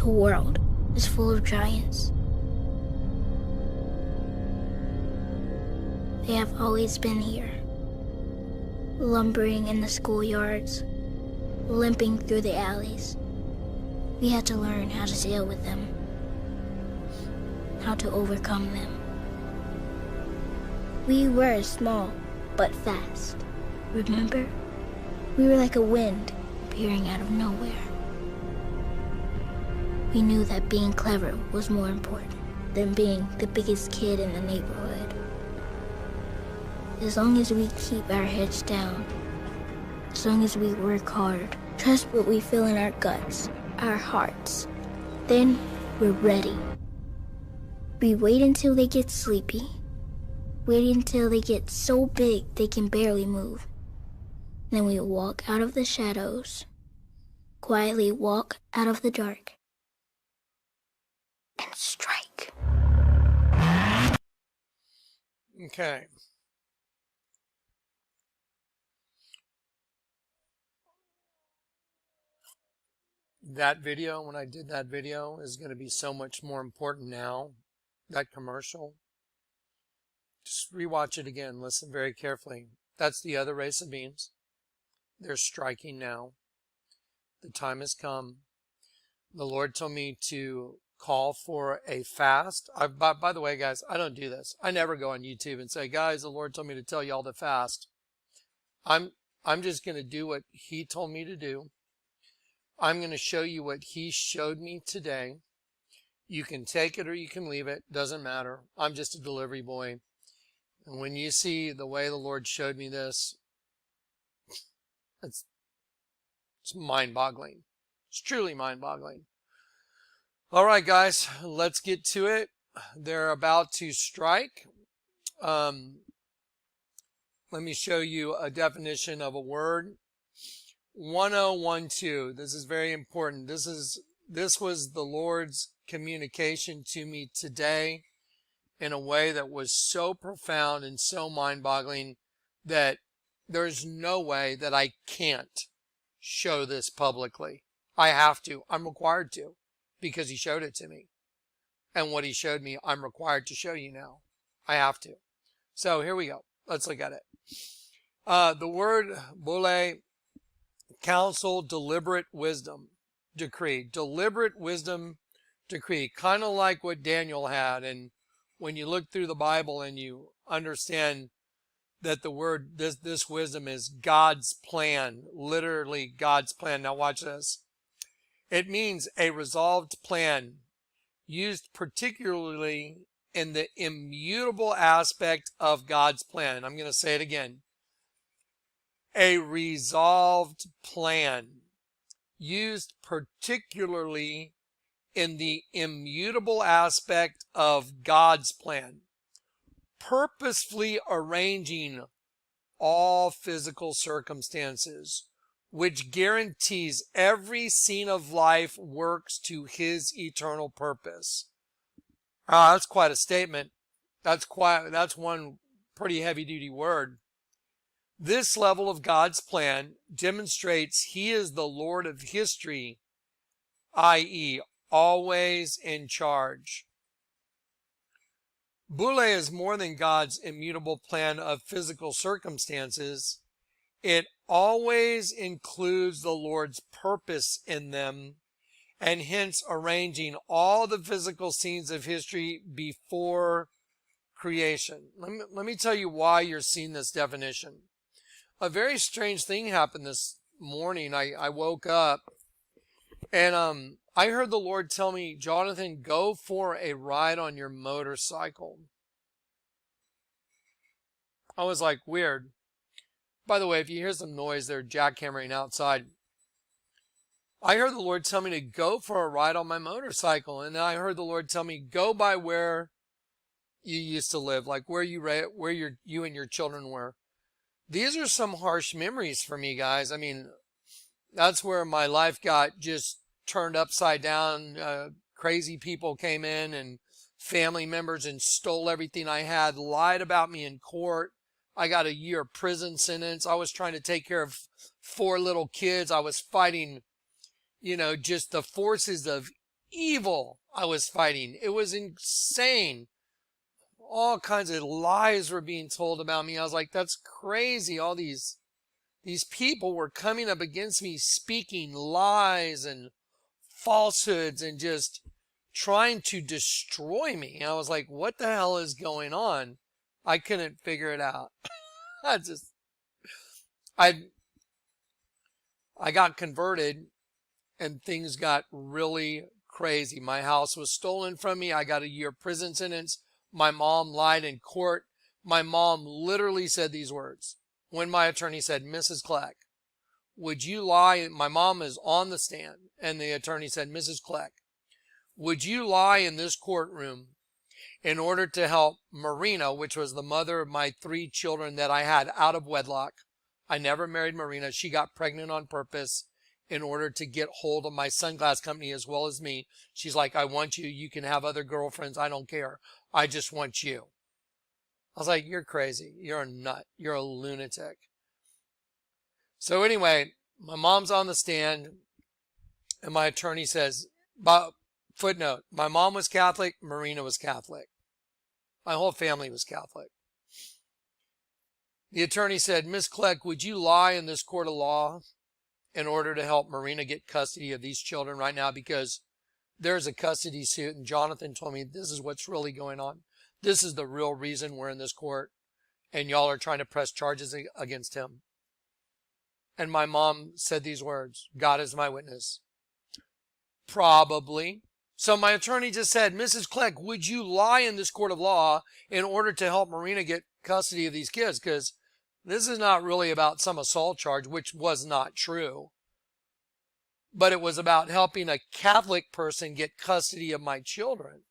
The world is full of giants. They have always been here, lumbering in the schoolyards, limping through the alleys. We had to learn how to deal with them, how to overcome them. We were small, but fast. Remember? We were like a wind appearing out of nowhere. We knew that being clever was more important than being the biggest kid in the neighborhood. As long as we keep our heads down, as long as we work hard, trust what we feel in our guts, our hearts, then we're ready. We wait until they get sleepy, wait until they get so big they can barely move. Then we walk out of the shadows, quietly walk out of the dark, and strike. Okay. That video, when I did that video, is going to be so much more important now. That commercial. Just rewatch it again. Listen very carefully. That's the other race of beings. They're striking now. The time has come. The Lord told me to call for a fast. By the way, guys, I don't do this. I never go on YouTube and say, guys, the Lord told me to tell y'all to fast. I'm just going to do what He told me to do. I'm going to show you what He showed me today. You can take it or you can leave it. Doesn't matter. I'm just a delivery boy. And when you see the way the Lord showed me this, it's mind-boggling. It's truly mind-boggling. All right, guys, let's get to it. They're about to strike. Let me show you a definition of a word. 1012. This is very important. This was the Lord's communication to me today in a way that was so profound and so mind-boggling that there's no way that I can't show this publicly. I have to. I'm required to, because He showed it to me. And what He showed me, I'm required to show you now. I have to. So here we go. Let's look at it. The word bole, counsel, deliberate wisdom, decree. Deliberate wisdom, decree. Kind of like what Daniel had. And when you look through the Bible and you understand that the word, this wisdom is God's plan, literally God's plan. Now watch this. It means a resolved plan used particularly in the immutable aspect of God's plan. I'm going to say it again. A resolved plan used particularly in the immutable aspect of God's plan, purposefully arranging all physical circumstances, which guarantees every scene of life works to His eternal purpose. That's quite a statement. That's one pretty heavy-duty word. This level of God's plan demonstrates He is the Lord of history, i.e., always in charge. Boule is more than God's immutable plan of physical circumstances. It always includes the Lord's purpose in them, and hence arranging all the physical scenes of history before creation. Let me tell you why you're seeing this definition. A very strange thing happened this morning. I woke up and I heard the Lord tell me, Jonathan, go for a ride on your motorcycle. I was like, weird. By the way, if you hear some noise, they're jackhammering outside. I heard the Lord tell me to go for a ride on my motorcycle. And then I heard the Lord tell me, go by where you used to live, like where you and your children were. These are some harsh memories for me, guys. I mean, that's where my life got just turned upside down. Crazy people came in and family members and stole everything I had, lied about me in court. I got a year prison sentence. I was trying to take care of 4 little kids. I was fighting, just the forces of evil I was fighting. It was insane. All kinds of lies were being told about me. I was like, that's crazy. All these people were coming up against me, speaking lies and falsehoods and just trying to destroy me. And I was like, what the hell is going on? I couldn't figure it out. I got converted and things got really crazy. My house was stolen from me. I got a year prison sentence. My mom lied in court. My mom literally said these words. When my attorney said, Mrs. Kleck, would you lie? My mom is on the stand. And the attorney said, Mrs. Kleck, would you lie in this courtroom in order to help Marina, which was the mother of my 3 children that I had out of wedlock? I never married Marina. She got pregnant on purpose in order to get hold of my sunglass company as well as me. She's like, I want you. You can have other girlfriends. I don't care. I just want you. I was like, you're crazy. You're a nut. You're a lunatic. So anyway, my mom's on the stand and my attorney says, footnote, my mom was Catholic. Marina was Catholic. My whole family was Catholic. The attorney said, Ms. Kleck, would you lie in this court of law in order to help Marina get custody of these children right now? Because there's a custody suit and Jonathan told me this is what's really going on. This is the real reason we're in this court and y'all are trying to press charges against him. And my mom said these words, God is my witness. Probably. So my attorney just said, Mrs. Kleck, would you lie in this court of law in order to help Marina get custody of these kids? Because this is not really about some assault charge, which was not true. But it was about helping a Catholic person get custody of my children.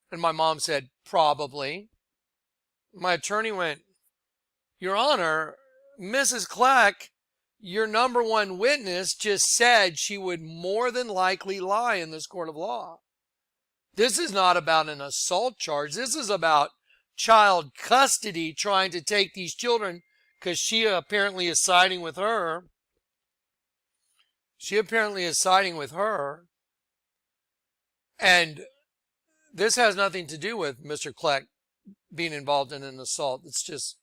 And my mom said, probably. My attorney went, Your Honor, Mrs. Kleck, your number one witness just said she would more than likely lie in this court of law. This is not about an assault charge. This is about child custody, trying to take these children because she apparently is siding with her. And this has nothing to do with Mr. Kleck being involved in an assault. It's just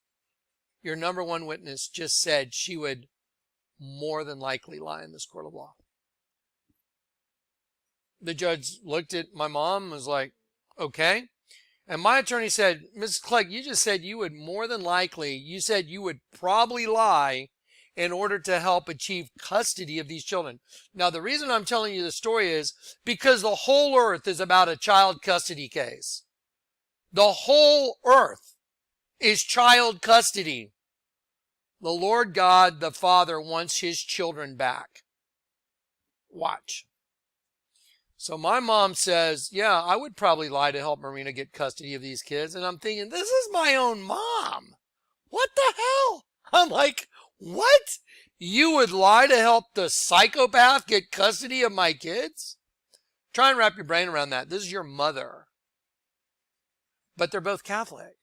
your number one witness just said she would more than likely lie in this court of law. The judge looked at my mom and was like, okay. And my attorney said, Mrs. Kleck, you just said you would more than likely, you said you would probably lie in order to help achieve custody of these children. Now, the reason I'm telling you the story is because the whole earth is about a child custody case. The whole earth is child custody. The Lord God, the Father, wants his children back. Watch. So my mom says, yeah, I would probably lie to help Marina get custody of these kids. And I'm thinking, this is my own mom. What the hell? I'm like, what? You would lie to help the psychopath get custody of my kids? Try and wrap your brain around that. This is your mother. But they're both Catholic.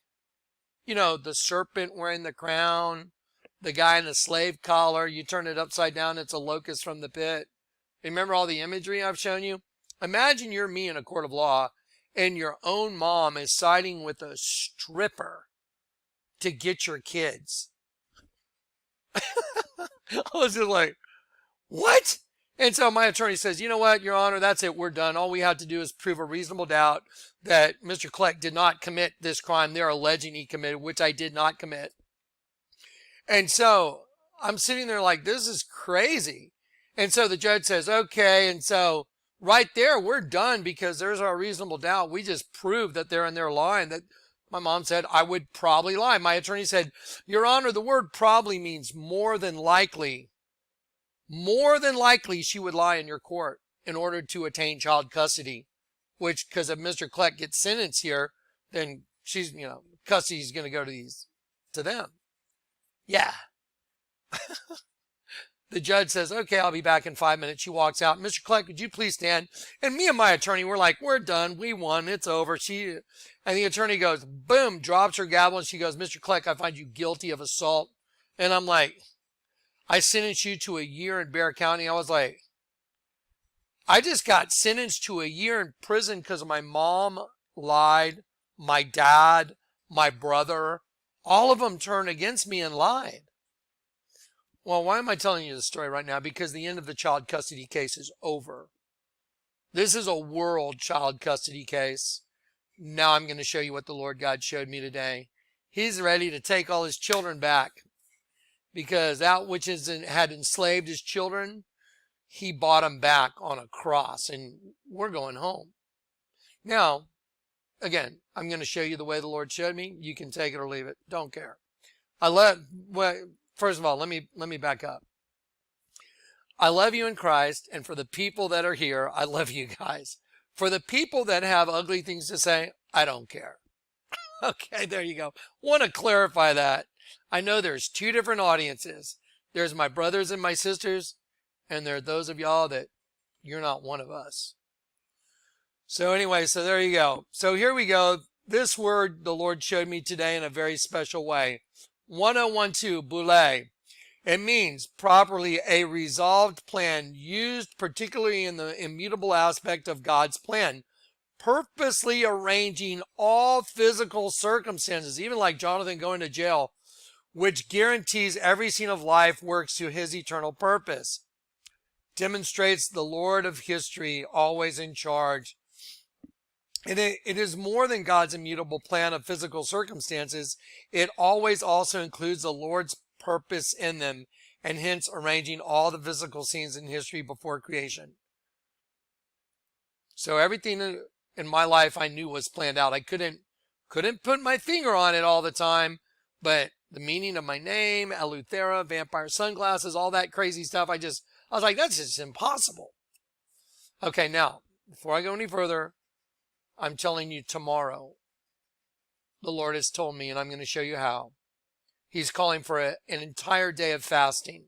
You know, the serpent wearing the crown, the guy in the slave collar, you turn it upside down, it's a locust from the pit. Remember all the imagery I've shown you? Imagine you're me in a court of law and your own mom is siding with a stripper to get your kids. I was just like, what? And so my attorney says, you know what, Your Honor, that's it. We're done. All we have to do is prove a reasonable doubt that Mr. Kleck did not commit this crime they're alleging he committed, which I did not commit. And so I'm sitting there like, this is crazy. And so the judge says, okay. And so right there, we're done because there's our reasonable doubt. We just proved that they're in their line. That my mom said, I would probably lie. My attorney said, Your Honor, the word probably means more than likely. More than likely she would lie in your court in order to attain child custody, which, because if Mr. Kleck gets sentenced here, then she's, custody is going to go to them. Yeah. The judge says, okay, I'll be back in 5 minutes. She walks out. Mr. Kleck, would you please stand? And me and my attorney were like, we're done. We won. It's over. And the attorney goes, boom, drops her gavel. And she goes, Mr. Kleck, I find you guilty of assault. And I'm like, I sentenced you to a year in Bexar County. I was like, I just got sentenced to a year in prison because my mom lied, my dad, my brother, all of them turned against me and lied. Well, why am I telling you this story right now? Because the end of the child custody case is over. This is a world child custody case. Now I'm going to show you what the Lord God showed me today. He's ready to take all his children back, because that which had enslaved his children, he bought them back on a cross, and we're going home. Now, again, I'm going to show you the way the Lord showed me. You can take it or leave it. Don't care. First of all, let me back up. I love you in Christ, and for the people that are here, I love you guys. For the people that have ugly things to say, I don't care. Okay, there you go. Want to clarify that. I know there's two different audiences. There's my brothers and my sisters, and there are those of y'all that you're not one of us. So anyway, so there you go. So here we go. This word the Lord showed me today in a very special way. 1012, boule. It means properly a resolved plan used particularly in the immutable aspect of God's plan, purposely arranging all physical circumstances, even like Jonathan going to jail, which guarantees every scene of life works to his eternal purpose. Demonstrates the Lord of history, always in charge. It is more than God's immutable plan of physical circumstances. It always also includes the Lord's purpose in them, and hence arranging all the physical scenes in history before creation. So everything in my life I knew was planned out. I couldn't put my finger on it all the time, but the meaning of my name, Eleuthera, vampire sunglasses, all that crazy stuff, I was like, that's just impossible. Okay, now, before I go any further, I'm telling you tomorrow, the Lord has told me, and I'm going to show you how. He's calling for an entire day of fasting.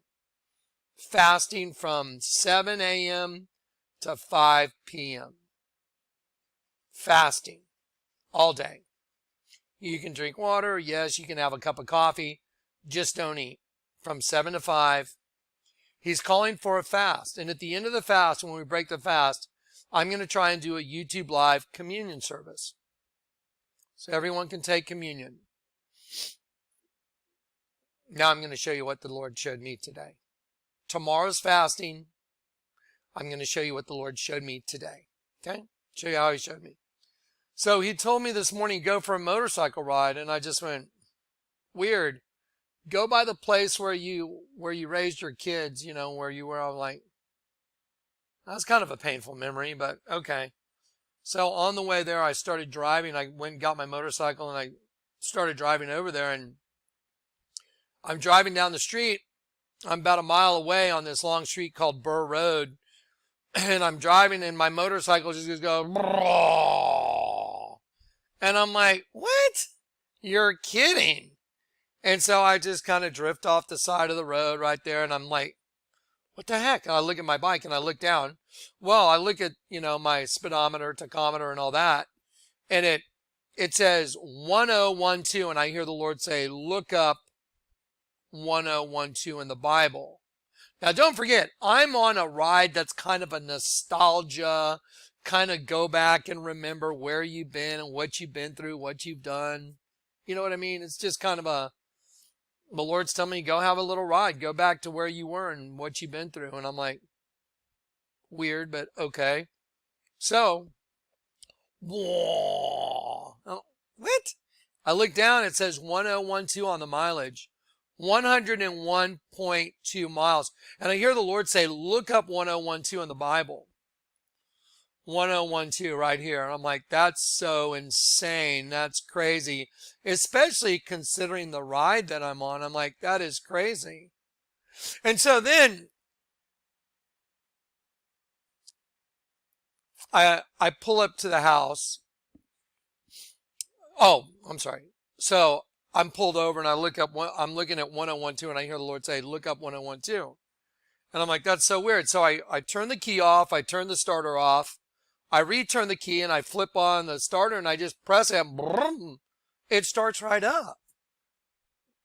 Fasting from 7 a.m. to 5 p.m. Fasting all day. You can drink water. Yes, you can have a cup of coffee. Just don't eat. From 7 to 5. He's calling for a fast. And at the end of the fast, when we break the fast, I'm going to try and do a YouTube live communion service. So everyone can take communion. Now I'm going to show you what the Lord showed me today. Tomorrow's fasting. I'm going to show you what the Lord showed me today. Okay? Show you how he showed me. So he told me this morning, go for a motorcycle ride. And I just went, weird. Go by the place where you raised your kids, where you were. I'm like, that's kind of a painful memory, but okay. So on the way there, I started driving. I went and got my motorcycle and I started driving over there, and I'm driving down the street. I'm about a mile away on this long street called Burr Road. And I'm driving and my motorcycle just goes, and I'm like, what? You're kidding. And so I just kind of drift off the side of the road right there. And I'm like, what the heck? And I look at my bike and I look down. Well, I look at, my speedometer, tachometer and all that. And it says 1012. And I hear the Lord say, look up 1012 in the Bible. Now, don't forget, I'm on a ride that's kind of a nostalgia, kind of go back and remember where you've been and what you've been through, what you've done. You know what I mean? It's just kind of the Lord's telling me, go have a little ride, go back to where you were and what you've been through. And I'm like, weird, but okay. So, whoa, what? I look down, it says 1012 on the mileage. 101.2 miles. And I hear the Lord say, look up 1012 in the Bible. 1012 right here. And I'm like, that's so insane. That's crazy. Especially considering the ride that I'm on. I'm like, that is crazy. And so then I pull up to the house. Oh, I'm sorry. So I'm pulled over and I'm looking at 1012 and I hear the Lord say, look up 1012. And I'm like, that's so weird. So I turn the key off. I turn the starter off. I return the key and I flip on the starter and I just press it. It starts right up.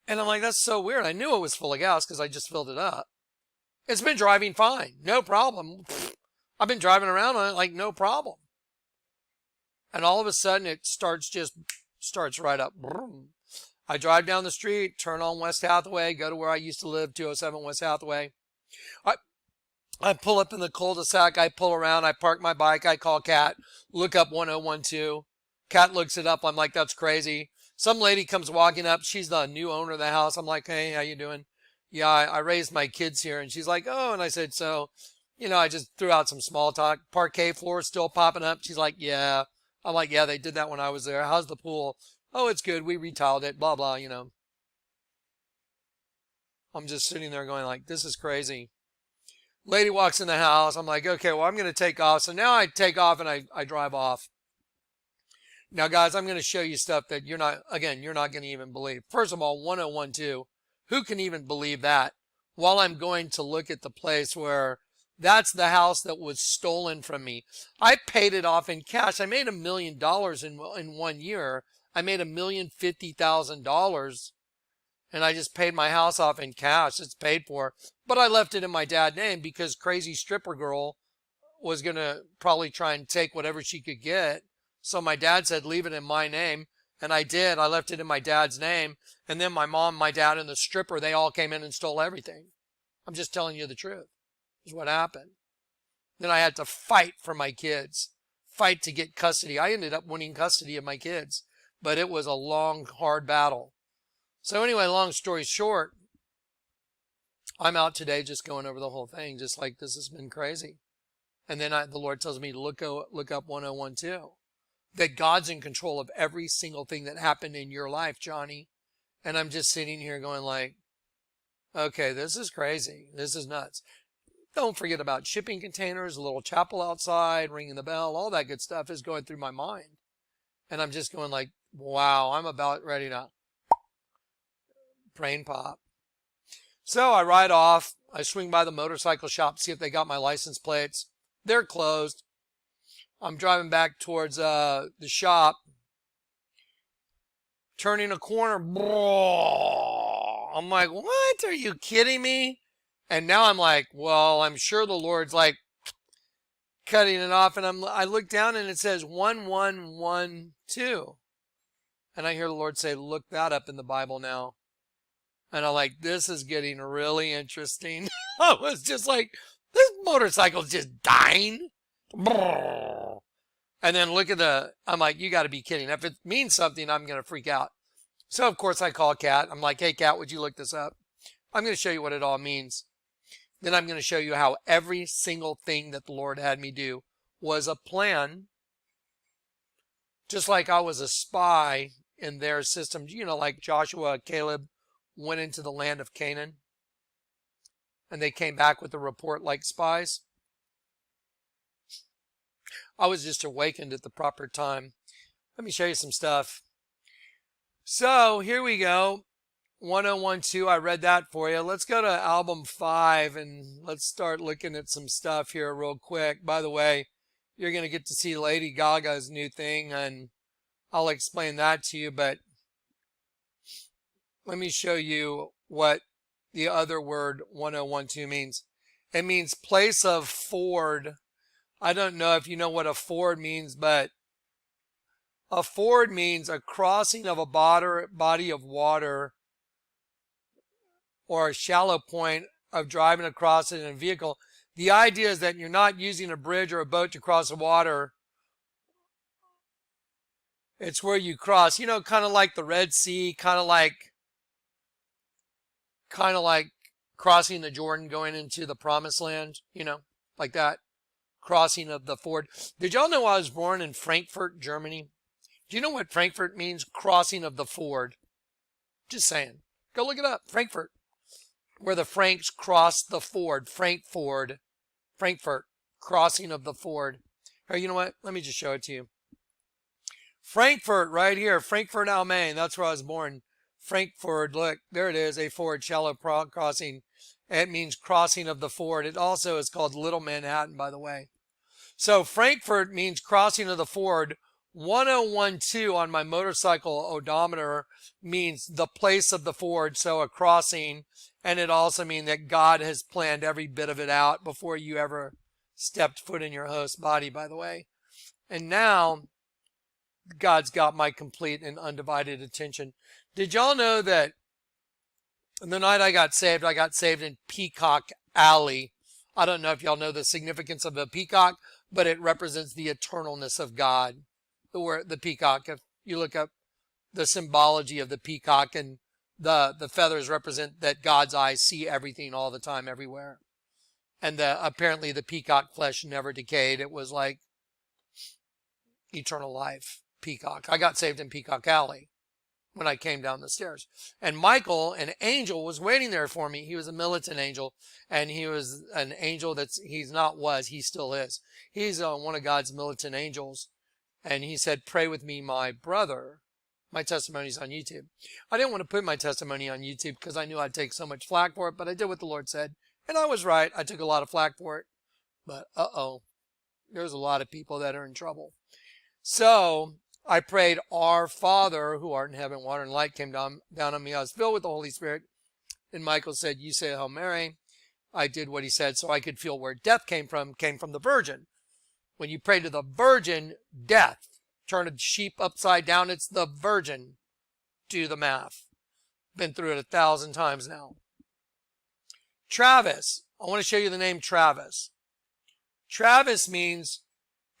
And I'm like, that's so weird. I knew it was full of gas because I just filled it up. It's been driving fine. No problem. I've been driving around on it like no problem. And all of a sudden it starts right up. I drive down the street, turn on West Hathaway, go to where I used to live, 207 West Hathaway. I pull up in the cul-de-sac, I pull around, I park my bike, I call Kat, look up 1012. Kat looks it up, I'm like, that's crazy. Some lady comes walking up, she's the new owner of the house. I'm like, hey, how you doing? Yeah, I raised my kids here. And she's like, oh, and I said, so, I just threw out some small talk. Parquet floor still popping up. She's like, yeah. I'm like, yeah, they did that when I was there. How's the pool? Oh, it's good. We retiled it, blah, blah, I'm just sitting there going like, this is crazy. Lady walks in the house. I'm like, okay, well, I'm going to take off. So now I take off and I drive off. Now, guys, I'm going to show you stuff that you're not going to even believe. First of all, 1012, who can even believe that? While I'm going to look at the place where that's the house that was stolen from me. I paid it off in cash. I made $1 million in 1 year. I made $1,050,000 and I just paid my house off in cash. It's paid for, but I left it in my dad's name because crazy stripper girl was going to probably try and take whatever she could get. So my dad said, leave it in my name. And I did. I left it in my dad's name. And then my mom, my dad, and the stripper, they all came in and stole everything. I'm just telling you the truth. Is what happened. Then I had to fight for my kids. Fight to get custody. I ended up winning custody of my kids. But it was a long, hard battle. So anyway, long story short, I'm out today just going over the whole thing, just like this has been crazy. And then the Lord tells me to look up 1012. That God's in control of every single thing that happened in your life, Johnny. And I'm just sitting here going like, okay, this is crazy. This is nuts. Don't forget about shipping containers, a little chapel outside, ringing the bell, all that good stuff is going through my mind. And I'm just going like, wow, I'm about ready to brain pop. So I ride off. I swing by the motorcycle shop, see if they got my license plates. They're closed. I'm driving back towards the shop. Turning a corner. I'm like, what? Are you kidding me? And now I'm like, well, I'm sure the Lord's like cutting it off. And I look down and it says 1112. And I hear the Lord say, look that up in the Bible now. And I'm like, this is getting really interesting. I was just like, this motorcycle's just dying. And then look at I'm like, you got to be kidding. If it means something, I'm going to freak out. So, of course, I call Kat. I'm like, hey, Kat, would you look this up? I'm going to show you what it all means. Then I'm going to show you how every single thing that the Lord had me do was a plan. Just like I was a spy in their system. Like Joshua, Caleb went into the land of Canaan. And they came back with a report like spies. I was just awakened at the proper time. Let me show you some stuff. So here we go. 1012, I read that for you. Let's go to album 5 and let's start looking at some stuff here real quick. By the way, you're going to get to see Lady Gaga's new thing and I'll explain that to you. But let me show you what the other word 1012 means. It means place of ford. I don't know if you know what a ford means, but a ford means a crossing of a body of water or a shallow point of driving across it in a vehicle. The idea is that you're not using a bridge or a boat to cross the water. It's where you cross, kind of like the Red Sea, kind of like crossing the Jordan going into the promised land, like that. Crossing of the ford. Did y'all know I was born in Frankfurt, Germany? Do you know what Frankfurt means? Crossing of the ford. Just saying. Go look it up. Frankfurt. Where the Franks crossed the ford. Frankfurt. Crossing of the ford. Hey, you know what? Let me just show it to you. Frankfurt right here. Frankfurt am Main. That's where I was born. Frankfurt. Look, there it is. A ford. Shallow crossing. It means crossing of the ford. It also is called Little Manhattan, by the way. So Frankfurt means crossing of the ford. 1012 on my motorcycle odometer means the place of the ford, so a crossing. And it also means that God has planned every bit of it out before you ever stepped foot in your host's body, by the way. And now God's got my complete and undivided attention. Did y'all know that the night I got saved in Peacock Alley? I don't know if y'all know the significance of a peacock, but it represents the eternalness of God. The peacock, if you look up the symbology of the peacock, and the feathers represent that God's eyes see everything all the time, everywhere. And apparently the peacock flesh never decayed. It was like eternal life. Peacock. I got saved in Peacock Alley when I came down the stairs. And Michael, an angel, was waiting there for me. He was a militant angel, and he was an angel he still is. He's one of God's militant angels. And he said, pray with me, my brother. My testimony's on YouTube. I didn't want to put my testimony on YouTube because I knew I'd take so much flack for it, but I did what the Lord said. And I was right. I took a lot of flack for it. But there's a lot of people that are in trouble. So I prayed, Our Father, who art in heaven, water and light came down on me. I was filled with the Holy Spirit. And Michael said, you say Hail Mary. I did what he said so I could feel where death came from the Virgin. When you pray to the Virgin, death. Turn a sheep upside down, it's the Virgin. Do the math. Been through it 1,000 times now. Travis. I want to show you the name Travis. Travis means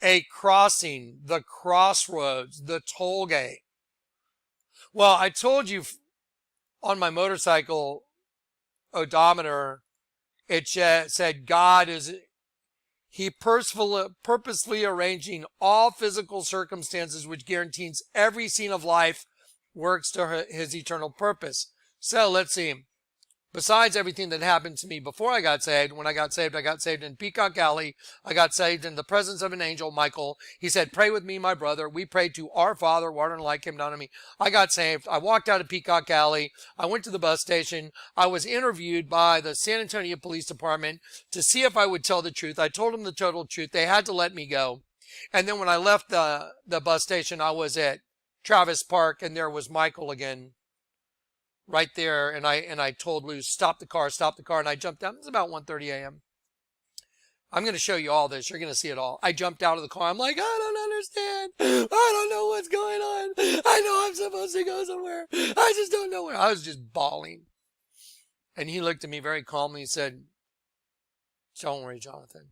a crossing, the crossroads, the toll gate. Well, I told you on my motorcycle odometer, it said God is... He purposefully arranging all physical circumstances which guarantees every scene of life works to his eternal purpose. So let's see. Besides everything that happened to me before I got saved, when I got saved in Peacock Alley. I got saved in the presence of an angel, Michael. He said, pray with me, my brother. We prayed to Our Father. Water and light came down on me. I got saved. I walked out of Peacock Alley. I went to the bus station. I was interviewed by the San Antonio Police Department to see if I would tell the truth. I told them the total truth. They had to let me go. And then when I left the bus station, I was at Travis Park, and there was Michael again. Right there, and I told Lou, stop the car, and I jumped out. It's about 1:30 a.m. I'm going to show you all this. You're going to see it all. I jumped out of the car. I'm like, I don't understand. I don't know what's going on. I know I'm supposed to go somewhere. I just don't know where. I was just bawling. And he looked at me very calmly and said, don't worry, Jonathan.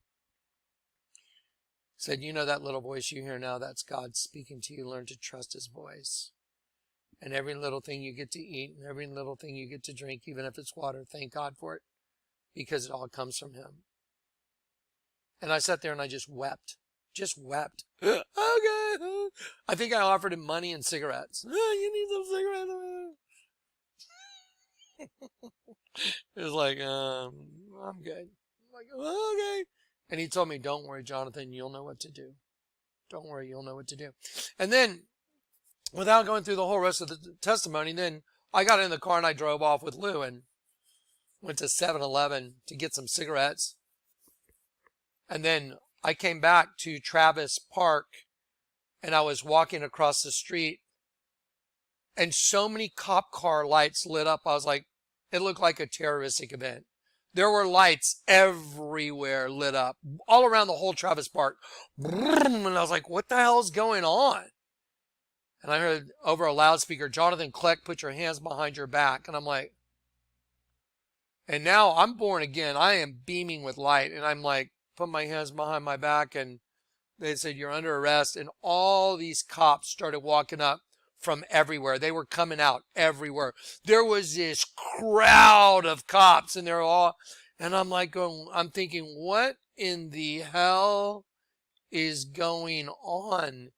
He said, you know that little voice you hear now, that's God speaking to you. Learn to trust his voice. And every little thing you get to eat and every little thing you get to drink, even if it's water, thank God for it, because it all comes from him. And I sat there and I just wept. Just wept. Okay. I think I offered him money and cigarettes. You need some cigarettes? It was like, I'm good. I'm like, okay. And he told me, don't worry, Jonathan, you'll know what to do. Don't worry, you'll know what to do. And then, without going through the whole rest of the testimony, then I got in the car and I drove off with Lou and went to 7-Eleven to get some cigarettes. And then I came back to Travis Park and I was walking across the street and so many cop car lights lit up. I was like, it looked like a terroristic event. There were lights everywhere lit up, all around the whole Travis Park. And I was like, what the hell is going on? And I heard over a loudspeaker, JonathanKleck, put your hands behind your back. And I'm like, and now I'm born again. I am beaming with light. And I'm like, put my hands behind my back. And they said, you're under arrest. And all these cops started walking up from everywhere. They were coming out everywhere. There was this crowd of cops and they're all, and I'm like I'm thinking, what in the hell is going on?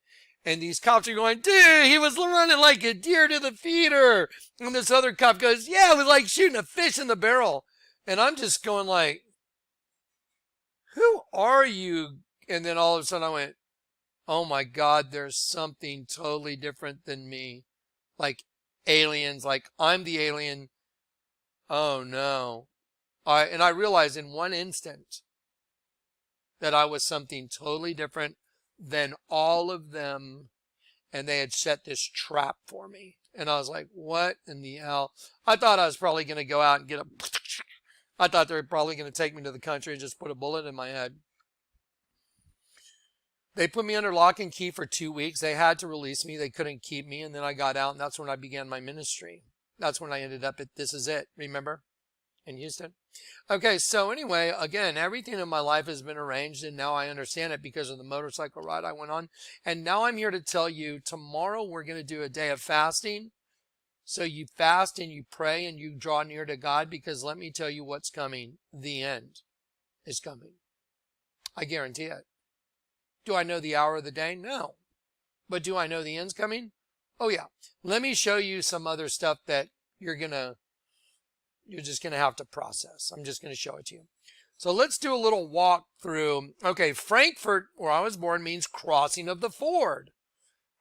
And these cops are going, dude, he was running like a deer to the feeder. And this other cop goes, yeah, it was like shooting a fish in the barrel. And I'm just going like, who are you? And then all of a sudden I went, oh my God, there's something totally different than me. Like aliens, like I'm the alien. Oh no. And I realized in one instant that I was something totally different than all of them, and they had set this trap for me. And I was like, what in the hell? I thought I was probably going to go out and I thought they were probably going to take me to the country and just put a bullet in my head. They put me under lock and key for 2 weeks. They had to release me. They couldn't keep me. And then I got out, and that's when I began my ministry. That's when I ended up at This Is It, remember, in Houston. Okay, so anyway, again, everything in my life has been arranged, and now I understand it because of the motorcycle ride I went on. And now I'm here to tell you, tomorrow we're going to do a day of fasting. So you fast and you pray and you draw near to God, because let me tell you what's coming. The end is coming. I guarantee it. Do I know the hour of the day? No. But do I know the end's coming? Oh yeah. Let me show you some other stuff that you're just going to have to process. I'm just going to show it to you. So let's do a little walk through. Okay, Frankfurt, where I was born, means crossing of the ford.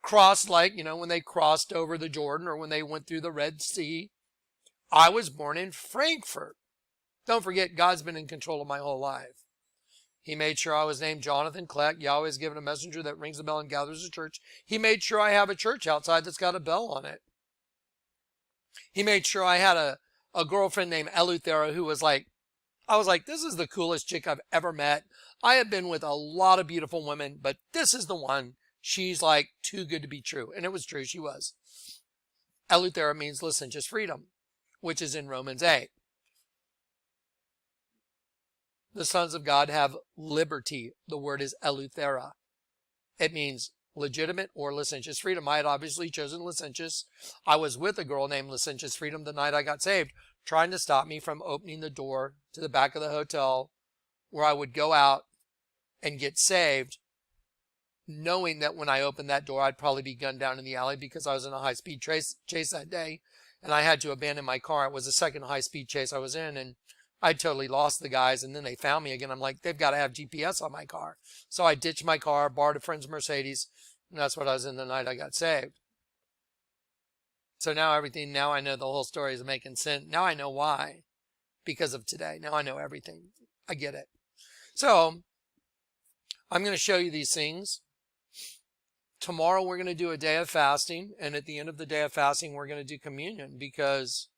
Crossed, like, when they crossed over the Jordan or when they went through the Red Sea. I was born in Frankfurt. Don't forget, God's been in control of my whole life. He made sure I was named JonathanKleck. Yahweh has given a messenger that rings the bell and gathers a church. He made sure I have a church outside that's got a bell on it. He made sure I had a girlfriend named Eleuthera who was like, I was like, this is the coolest chick I've ever met. I have been with a lot of beautiful women, but this is the one. She's like too good to be true. And it was true. She was. Eleuthera means licentious freedom, which is in Romans 8. The sons of God have liberty. The word is Eleuthera. It means legitimate or licentious freedom. I had obviously chosen licentious. I was with a girl named Licentious Freedom the night I got saved, trying to stop me from opening the door to the back of the hotel where I would go out and get saved, knowing that when I opened that door, I'd probably be gunned down in the alley because I was in a high-speed chase that day, and I had to abandon my car. It was the second high-speed chase I was in, and I totally lost the guys, and then they found me again. I'm like, they've got to have GPS on my car. So I ditched my car, borrowed a friend's Mercedes, and that's what I was in the night I got saved. So now I know the whole story is making sense. Now I know why, because of today. Now I know everything. I get it. So I'm going to show you these things. Tomorrow we're going to do a day of fasting, and at the end of the day of fasting, we're going to do communion, because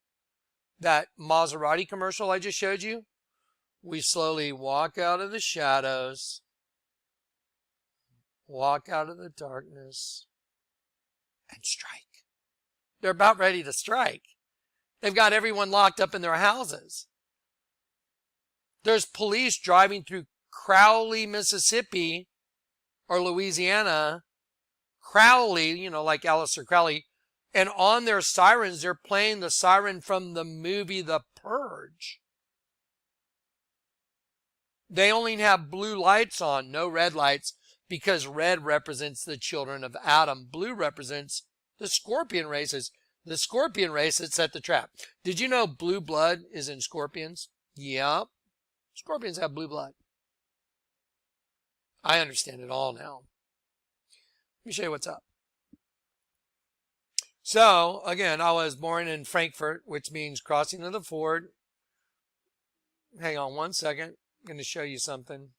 that Maserati commercial I just showed you, we slowly walk out of the shadows, walk out of the darkness, and strike. They're about ready to strike. They've got everyone locked up in their houses. There's police driving through Crowley, Mississippi, or Louisiana, Crowley, like Aleister Crowley, and on their sirens, they're playing the siren from the movie The Purge. They only have blue lights on, no red lights, because red represents the children of Adam. Blue represents the scorpion races. The scorpion race that set the trap. Did you know blue blood is in scorpions? Yep. Scorpions have blue blood. I understand it all now. Let me show you what's up. So, again, I was born in Frankfurt, which means crossing of the ford. Hang on one second. I'm going to show you something.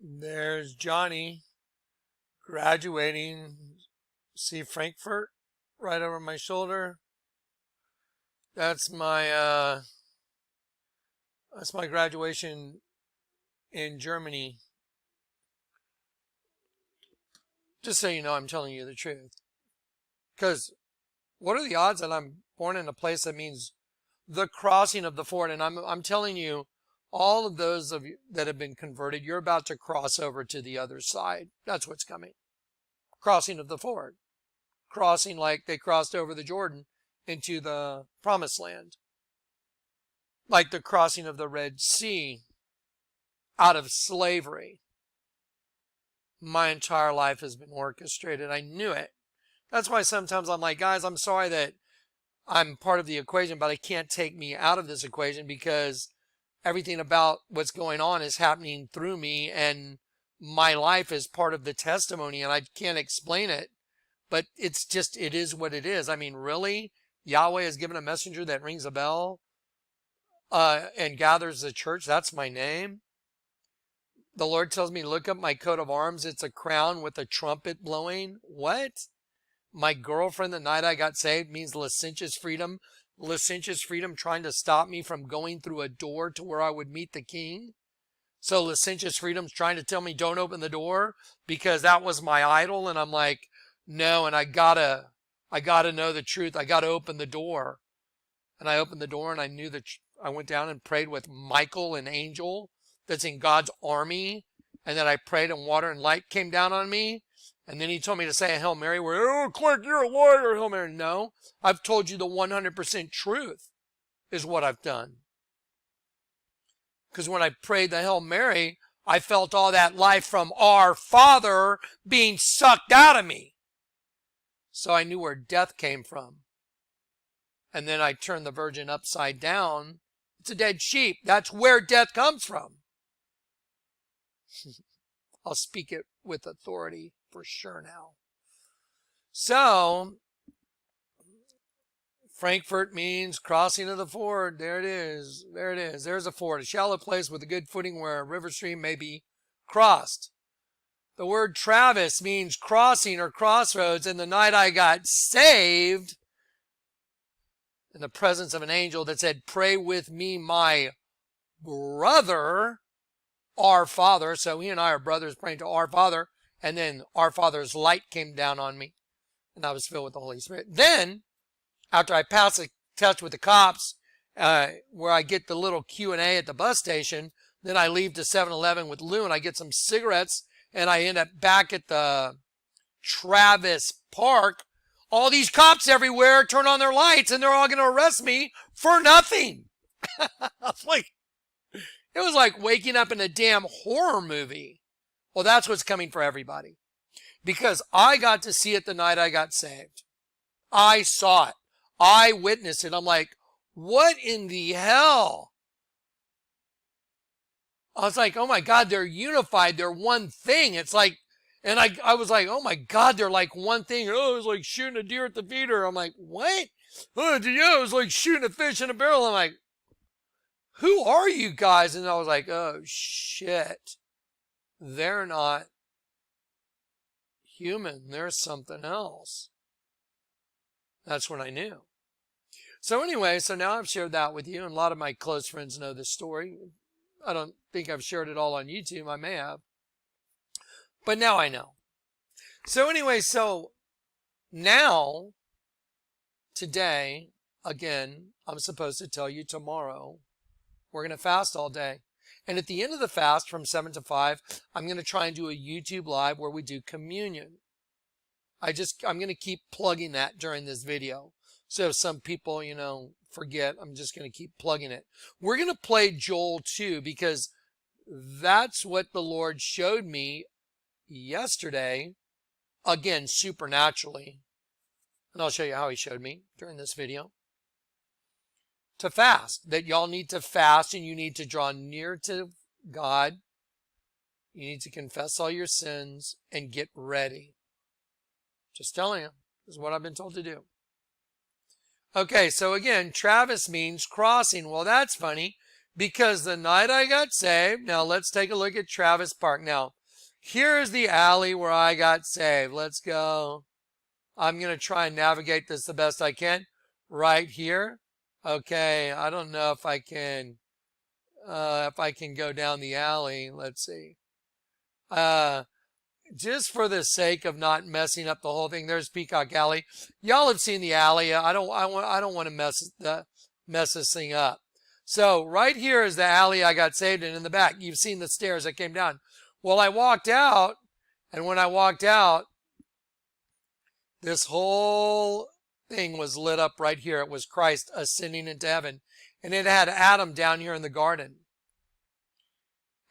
There's Johnny graduating. See Frankfurt right over my shoulder. That's my graduation in Germany. Just so you know, I'm telling you the truth. Because what are the odds that I'm born in a place that means the crossing of the ford? And I'm telling you, all of those of you that have been converted, you're about to cross over to the other side. That's what's coming. Crossing of the ford. Crossing like they crossed over the Jordan into the promised land. Like the crossing of the Red Sea out of slavery. My entire life has been orchestrated. I knew it. That's why sometimes I'm like, guys, I'm sorry that I'm part of the equation, but I can't take me out of this equation, because everything about what's going on is happening through me, and my life is part of the testimony, and I can't explain it, but it's just, it is what it is. I mean, really? Yahweh has given a messenger that rings a bell and gathers the church. That's my name. The Lord tells me, look up my coat of arms. It's a crown with a trumpet blowing. What? My girlfriend the night I got saved means licentious freedom. Licentious freedom trying to stop me from going through a door to where I would meet the king. So licentious freedom's trying to tell me don't open the door because that was my idol. And I'm like, no, and I gotta know the truth. I gotta open the door. And I opened the door and I knew that I went down and prayed with Michael, an angel that's in God's army. And then I prayed and water and light came down on me. And then he told me to say a Hail Mary where, oh, Kleck, you're a liar, Hail Mary. No, I've told you the 100% truth is what I've done. Because when I prayed the Hail Mary, I felt all that life from our Father being sucked out of me. So I knew where death came from. And then I turned the Virgin upside down. It's a dead sheep. That's where death comes from. I'll speak it with authority for sure now. So, Frankfurt means crossing of the ford. There it is. There it is. There's a ford, a shallow place with a good footing where a river stream may be crossed. The word Travis means crossing or crossroads. And the night I got saved, in the presence of an angel that said, pray with me, my brother, our Father. So he and I are brothers praying to our Father. And then our Father's light came down on me. And I was filled with the Holy Spirit. Then, after I pass a test with the cops, where I get the little Q&A at the bus station, then I leave to 7-Eleven with Lou and I get some cigarettes. And I end up back at the Travis Park. All these cops everywhere turn on their lights and they're all going to arrest me for nothing. It was like waking up in a damn horror movie. Well, that's what's coming for everybody. Because I got to see it the night I got saved. I saw it. I witnessed it. I'm like, what in the hell? I was like, oh my God, they're unified. They're one thing. It's like, and I was like, oh my God, they're like one thing. Oh, it was like shooting a deer at the feeder. I'm like, what? Oh, yeah, it was like shooting a fish in a barrel. I'm like, who are you guys? And I was like, oh shit. They're not human. They're something else. That's when I knew. So anyway, so now I've shared that with you, and a lot of my close friends know this story. I don't think I've shared it all on YouTube. I may have. But now I know. So anyway, so now, today, again, I'm supposed to tell you tomorrow, we're going to fast all day. And at the end of the fast from 7 to 5, I'm going to try and do a YouTube live where we do communion. I'm going to keep plugging that during this video. So if some people, forget, I'm just going to keep plugging it. We're going to play Joel 2 because that's what the Lord showed me yesterday, again, supernaturally. And I'll show you how he showed me during this video. To fast, that y'all need to fast and you need to draw near to God. You need to confess all your sins and get ready. Just telling you, this is what I've been told to do. Okay, so again, Travis means crossing. Well, that's funny because the night I got saved, now let's take a look at Travis Park. Now, here's the alley where I got saved. Let's go. I'm going to try and navigate this the best I can. Right here. Okay, I don't know if I can go down the alley. Let's see. Just for the sake of not messing up the whole thing, there's Peacock Alley. Y'all have seen the alley. I don't want to mess this thing up. So right here is the alley I got saved in the back. You've seen the stairs that came down. Well, I walked out, and when I walked out, this whole thing was lit up right here. It was Christ ascending into heaven, and it had Adam down here in the garden.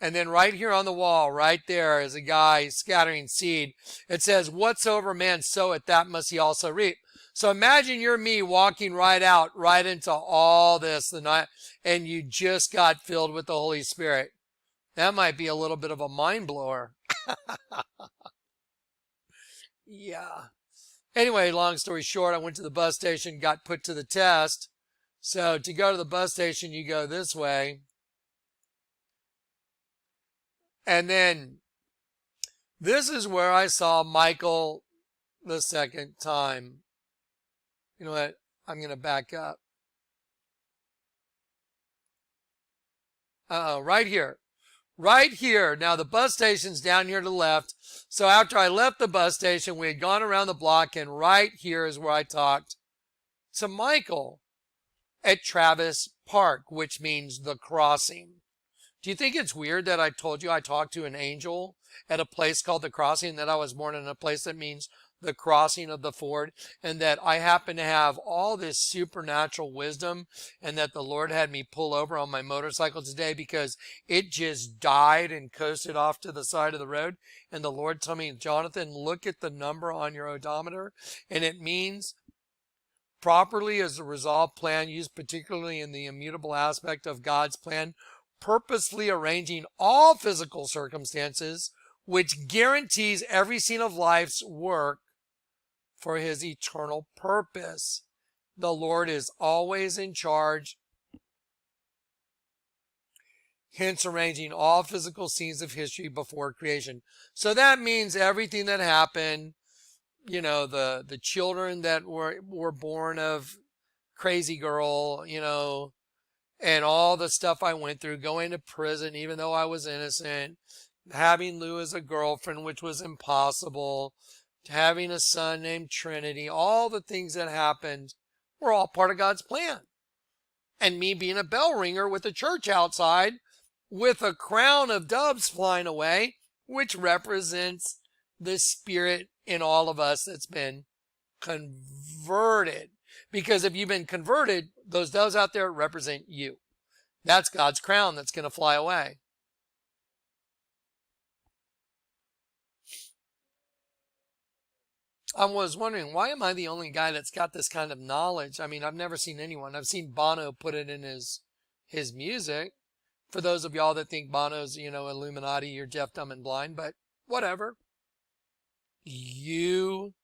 And then right here on the wall, right there, is a guy scattering seed. It says, whatsoever man soweth, that must he also reap. So imagine you're me walking right out, right into all this, and you just got filled with the Holy Spirit. That might be a little bit of a mind blower. Yeah. Anyway, long story short, I went to the bus station, got put to the test. So to go to the bus station, you go this way. And then this is where I saw Michael the second time. You know what? I'm going to back up. Right here. Right here. Now the bus station's down here to the left. So after I left the bus station, we had gone around the block, and right here is where I talked to Michael at Travis Park, which means the crossing. Do you think it's weird that I told you I talked to an angel at a place called the crossing, that I was born in a place that means the crossing of the ford, and that I happen to have all this supernatural wisdom, and that the Lord had me pull over on my motorcycle today because it just died and coasted off to the side of the road? And the Lord told me, Jonathan, look at the number on your odometer, and it means properly as a resolved plan used particularly in the immutable aspect of God's plan, purposefully arranging all physical circumstances, which guarantees every scene of life's work for his eternal purpose. The Lord is always in charge, hence arranging all physical scenes of history before creation. So that means everything that happened, you know, the children that were born of crazy girl, you know, and all the stuff I went through, going to prison even though I was innocent, having Lou as a girlfriend, which was impossible, having a son named Trinity, all the things that happened were all part of God's plan. And me being a bell ringer with a church outside with a crown of doves flying away, which represents the spirit in all of us that's been converted. Because if you've been converted, those doves out there represent you. That's God's crown that's going to fly away. I was wondering, why am I the only guy that's got this kind of knowledge? I mean, I've never seen anyone. I've seen Bono put it in his music. For those of y'all that think Bono's, you know, Illuminati, you're deaf, dumb, and blind, but whatever. You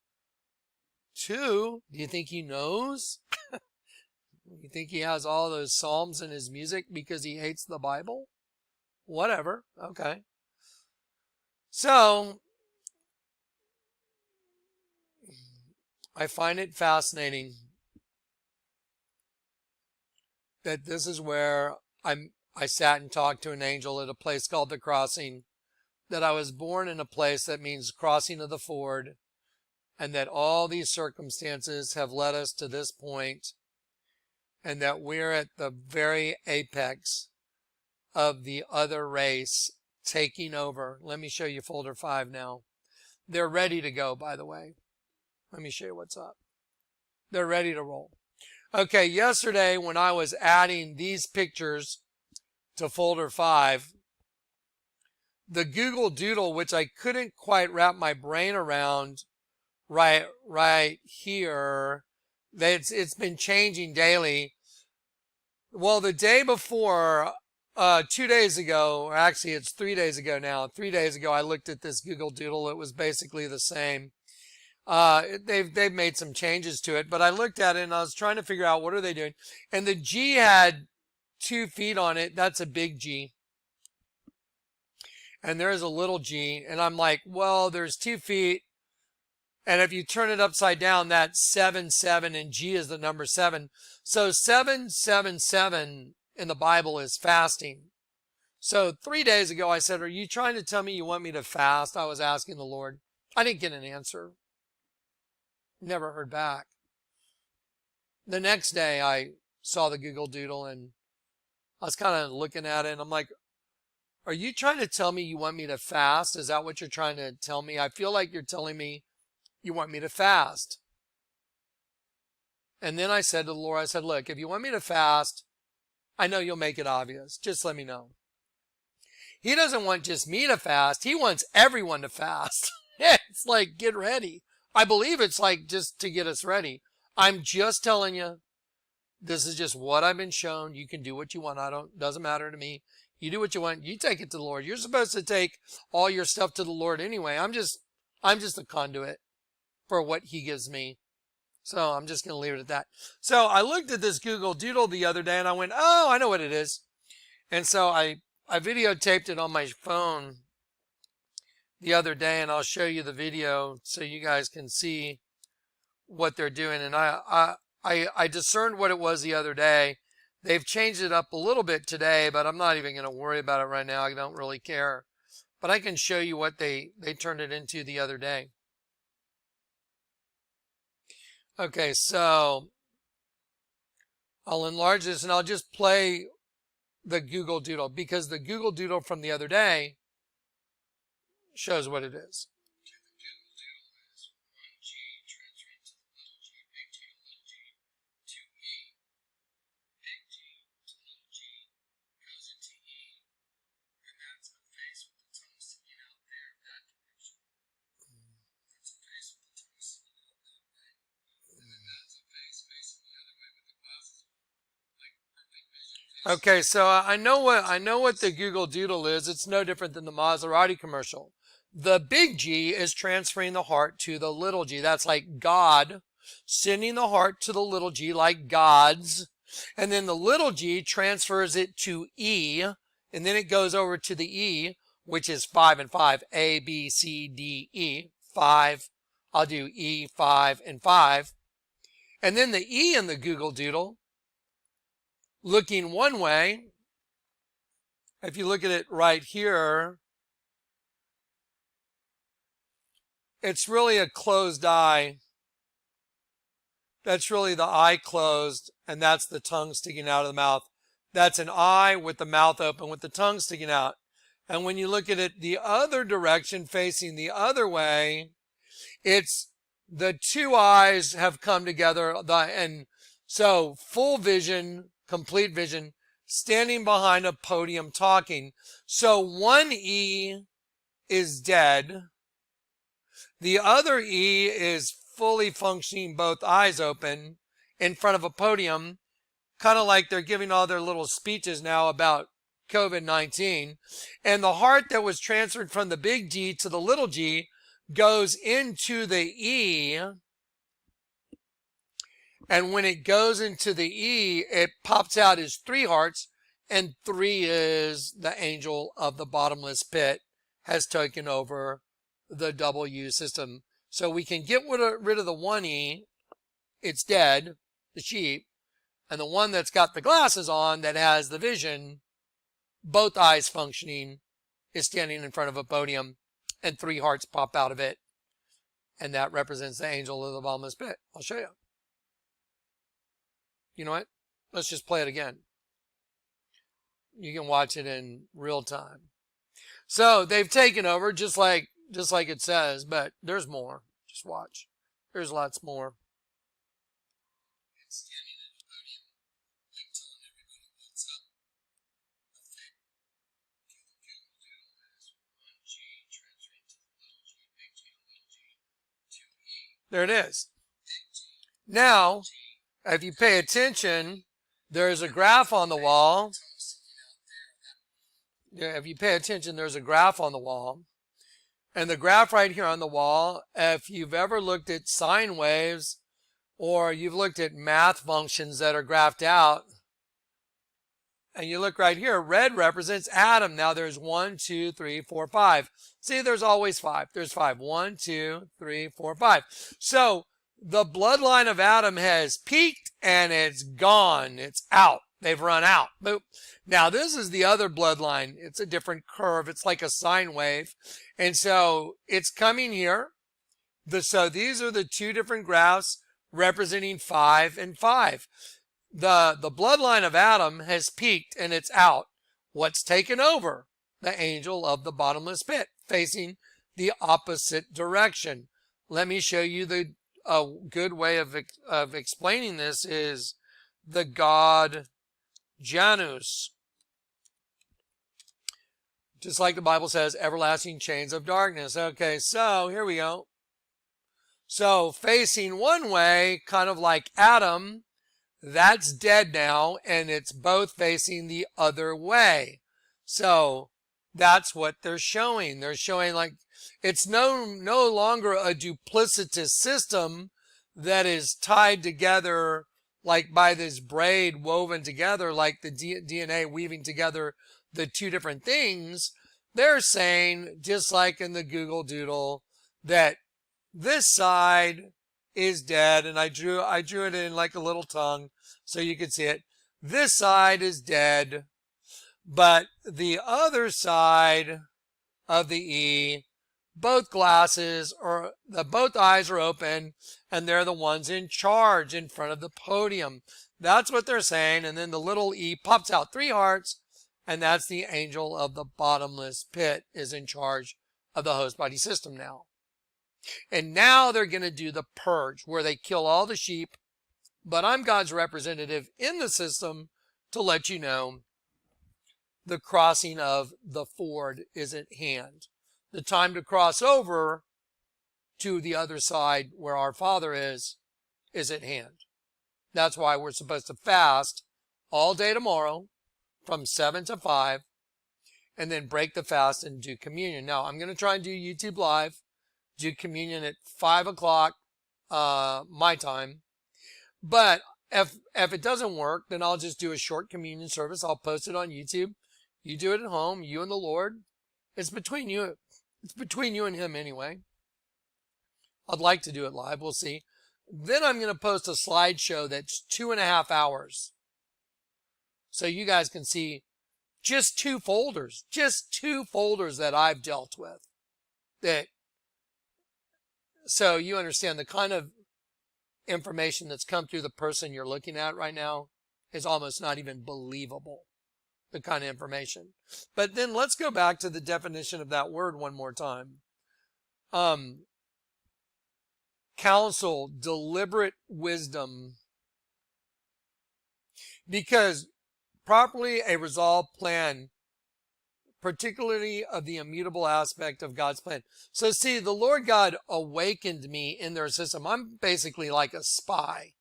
too? Do you think he knows? You think he has all those Psalms in his music because he hates the Bible? Whatever. Okay. So, I find it fascinating that this is where I sat and talked to an angel at a place called the Crossing, that I was born in a place that means crossing of the ford, and that all these circumstances have led us to this point, and that we're at the very apex of the other race taking over. Let me show you folder 5 now. They're ready to go, by the way. Let me show you what's up. They're ready to roll. Okay, yesterday when I was adding these pictures to folder 5, the Google Doodle, which I couldn't quite wrap my brain around right here, it's been changing daily. Well, the day before, 2 days ago, or actually it's 3 days ago now, 3 days ago I looked at this Google Doodle. It was basically the same. They've made some changes to it, but I looked at it and I was trying to figure out what are they doing. And the G had 2 feet on it. That's a big G. And there's a little G. And I'm like, well, there's 2 feet. And if you turn it upside down, that's 7, 7, and G is the number 7. So 777 in the Bible is fasting. So 3 days ago, I said, are you trying to tell me you want me to fast? I was asking the Lord. I didn't get an answer. Never heard back. The next day, I saw the Google Doodle and I was kind of looking at it and I'm like, are you trying to tell me you want me to fast? Is that what you're trying to tell me? I feel like you're telling me you want me to fast. And then I said to the Lord, I said, look, if you want me to fast, I know you'll make it obvious. Just let me know. He doesn't want just me to fast. He wants everyone to fast. It's like, get ready. I believe it's like just to get us ready. I'm just telling you, this is just what I've been shown. You can do what you want. Doesn't matter to me. You do what you want. You take it to the Lord. You're supposed to take all your stuff to the Lord anyway. I'm just a conduit for what he gives me. So I'm just going to leave it at that. So I looked at this Google Doodle the other day and I went, oh, I know what it is. And so I videotaped it on my phone the other day, and I'll show you the video so you guys can see what they're doing. And I discerned what it was the other day. They've changed it up a little bit today, but I'm not even going to worry about it right now. I don't really care. But I can show you what they turned it into the other day. Okay, so I'll enlarge this and I'll just play the Google Doodle, because the Google Doodle from the other day shows what it is. Okay, so I know what the Google Doodle is. It's no different than the Maserati commercial. The big G is transferring the heart to the little g. That's like God sending the heart to the little g, like God's. And then the little g transfers it to E, and then it goes over to the E, which is 5 and 5. A, B, C, D, E. 5. I'll do E, 5, and 5. And then the E in the Google Doodle, looking one way, if you look at it right here, it's really a closed eye. That's really the eye closed, and that's the tongue sticking out of the mouth. That's an eye with the mouth open with the tongue sticking out. And when you look at it the other direction, facing the other way, it's the two eyes have come together, and so full vision, complete vision, standing behind a podium talking. So one E is dead. The other E is fully functioning, both eyes open, in front of a podium, kind of like they're giving all their little speeches now about COVID-19. And the heart that was transferred from the big G to the little g goes into the E. And when it goes into the E, it pops out as 3 hearts, and 3 is the angel of the bottomless pit has taken over the W system. So we can get rid of the 1 E, it's dead, the sheep, and the one that's got the glasses on that has the vision, both eyes functioning, is standing in front of a podium, and 3 hearts pop out of it. And that represents the angel of the bottomless pit. I'll show you. You know what? Let's just play it again. You can watch it in real time. So they've taken over just like it says, but there's more. Just watch. There's lots more. There it is. Now, if you pay attention, there's a graph on the wall. If you pay attention, there's a graph on the wall. And the graph right here on the wall, if you've ever looked at sine waves or you've looked at math functions that are graphed out, and you look right here, red represents Adam. Now there's 1, 2, 3, 4, 5. See, there's always 5. There's 5. 1, 2, 3, 4, 5. So the bloodline of Adam has peaked and it's gone. It's out. They've run out. Boop. Now this is the other bloodline. It's a different curve. It's like a sine wave. And so it's coming here. So these are the 2 different graphs representing 5 and 5. The bloodline of Adam has peaked and it's out. What's taken over? The angel of the bottomless pit, facing the opposite direction. Let me show you a good way of explaining this is the god Janus. Just like the Bible says, everlasting chains of darkness. Okay, so here we go. So facing one way, kind of like Adam, that's dead now, and it's both facing the other way. So that's what they're showing. They're showing like it's no longer a duplicitous system that is tied together like by this braid woven together, like the DNA weaving together the 2 different things. they're saying, just like in the Google Doodle, that this side is dead, and I drew it in like a little tongue so you could see it. This side is dead, but the other side of the E, both both eyes are open, and they're the ones in charge in front of the podium. That's what they're saying. And then the little E pops out 3 hearts, and that's the angel of the bottomless pit is in charge of the host body system now. And now they're going to do the purge where they kill all the sheep, but I'm God's representative in the system to let you know the crossing of the ford is at hand. The time to cross over to the other side where our Father is at hand. That's why we're supposed to fast all day tomorrow from 7 to 5 and then break the fast and do communion. Now, I'm going to try and do YouTube Live, do communion at 5 o'clock my time. But if it doesn't work, then I'll just do a short communion service. I'll post it on YouTube. You do it at home, you and the Lord. It's between you. It's between you and him anyway. I'd like to do it live. We'll see. Then I'm going to post a slideshow that's 2.5 hours. So you guys can see just 2 folders. Just 2 folders that I've dealt with. So you understand the kind of information that's come through the person you're looking at right now is almost not even believable. The kind of information. But then let's go back to the definition of that word one more time. Counsel, deliberate wisdom. Because properly a resolved plan, particularly of the immutable aspect of God's plan. So see, the Lord God awakened me in their system. I'm basically like a spy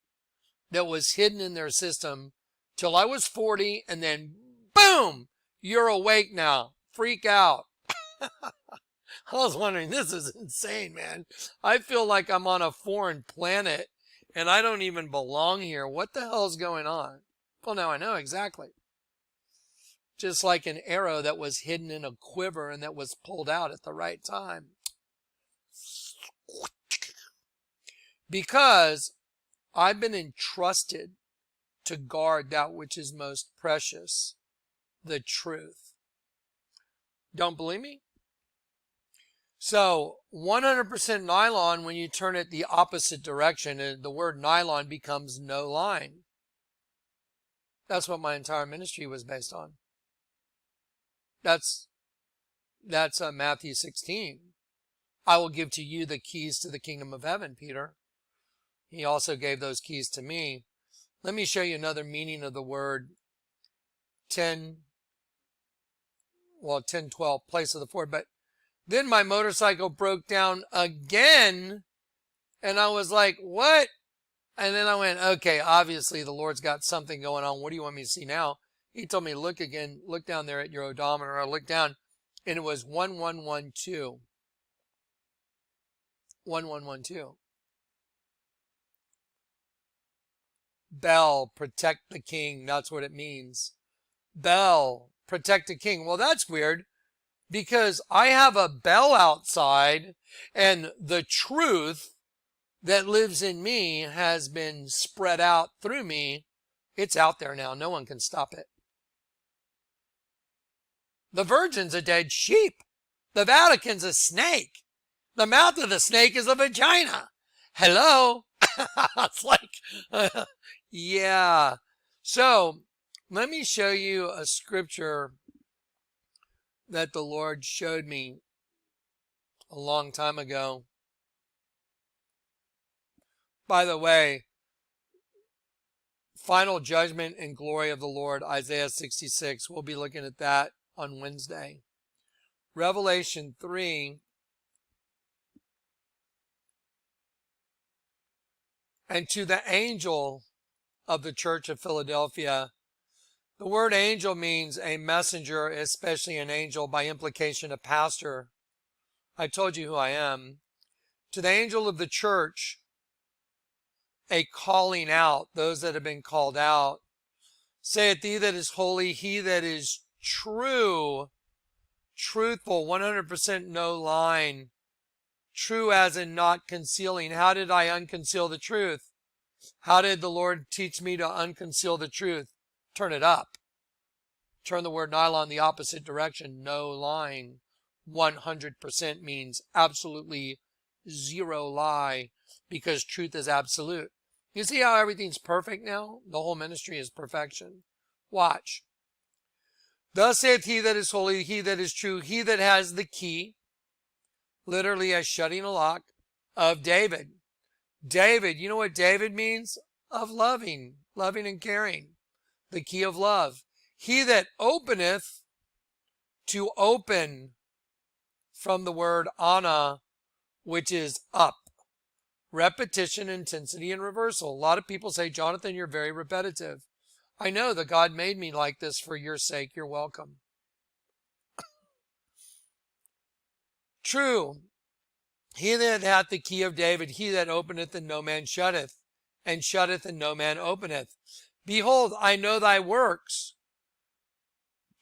that was hidden in their system till I was 40, and then boom, you're awake now. Freak out. I was wondering, this is insane, man. I feel like I'm on a foreign planet and I don't even belong here. What the hell is going on? Well, now I know exactly. Just like an arrow that was hidden in a quiver and that was pulled out at the right time. Because I've been entrusted to guard that which is most precious, the truth. Don't believe me? So 100% nylon, when you turn it the opposite direction, the word nylon becomes no line. That's what my entire ministry was based on. That's Matthew 16. I will give to you the keys to the kingdom of heaven, Peter. He also gave those keys to me. Let me show you another meaning of the word 10:12, place of the ford. But then my motorcycle broke down again, and I was like, what? And then I went, okay, obviously the Lord's got something going on. What do you want me to see now? He told me, look again, look down there at your odometer. I looked down, and it was 1112. 1112. Bell, protect the king. That's what it means. Bell, protect the king. Well, that's weird because I have a bell outside and the truth that lives in me has been spread out through me. It's out there now. No one can stop it. The Virgin's a dead sheep. The Vatican's a snake. The mouth of the snake is a vagina. Hello? It's like, yeah. So let me show you a scripture that the Lord showed me a long time ago. By the way, final judgment and glory of the Lord, Isaiah 66. We'll be looking at that on Wednesday. Revelation 3. And to the angel of the church of Philadelphia, the word angel means a messenger, especially an angel, by implication a pastor. I told you who I am. To the angel of the church, a calling out, those that have been called out. Saith he that is holy, he that is true, truthful, 100% no lying, true as in not concealing. How did I unconceal the truth? How did the Lord teach me to unconceal the truth? Turn it up. Turn the word nylon the opposite direction. No lying. 100% means absolutely zero lie, because truth is absolute. You see how everything's perfect now? The whole ministry is perfection. Watch. Thus saith he that is holy, he that is true, he that has the key, literally as shutting a lock, of David. David, you know what David means? Of loving and caring. The key of love. He that openeth, to open, from the word ana, which is up. Repetition, intensity, and reversal. A lot of people say, Jonathan, you're very repetitive. I know that God made me like this for your sake. You're welcome. True. He that hath the key of David, he that openeth and no man shutteth, and shutteth and no man openeth. Behold, I know thy works.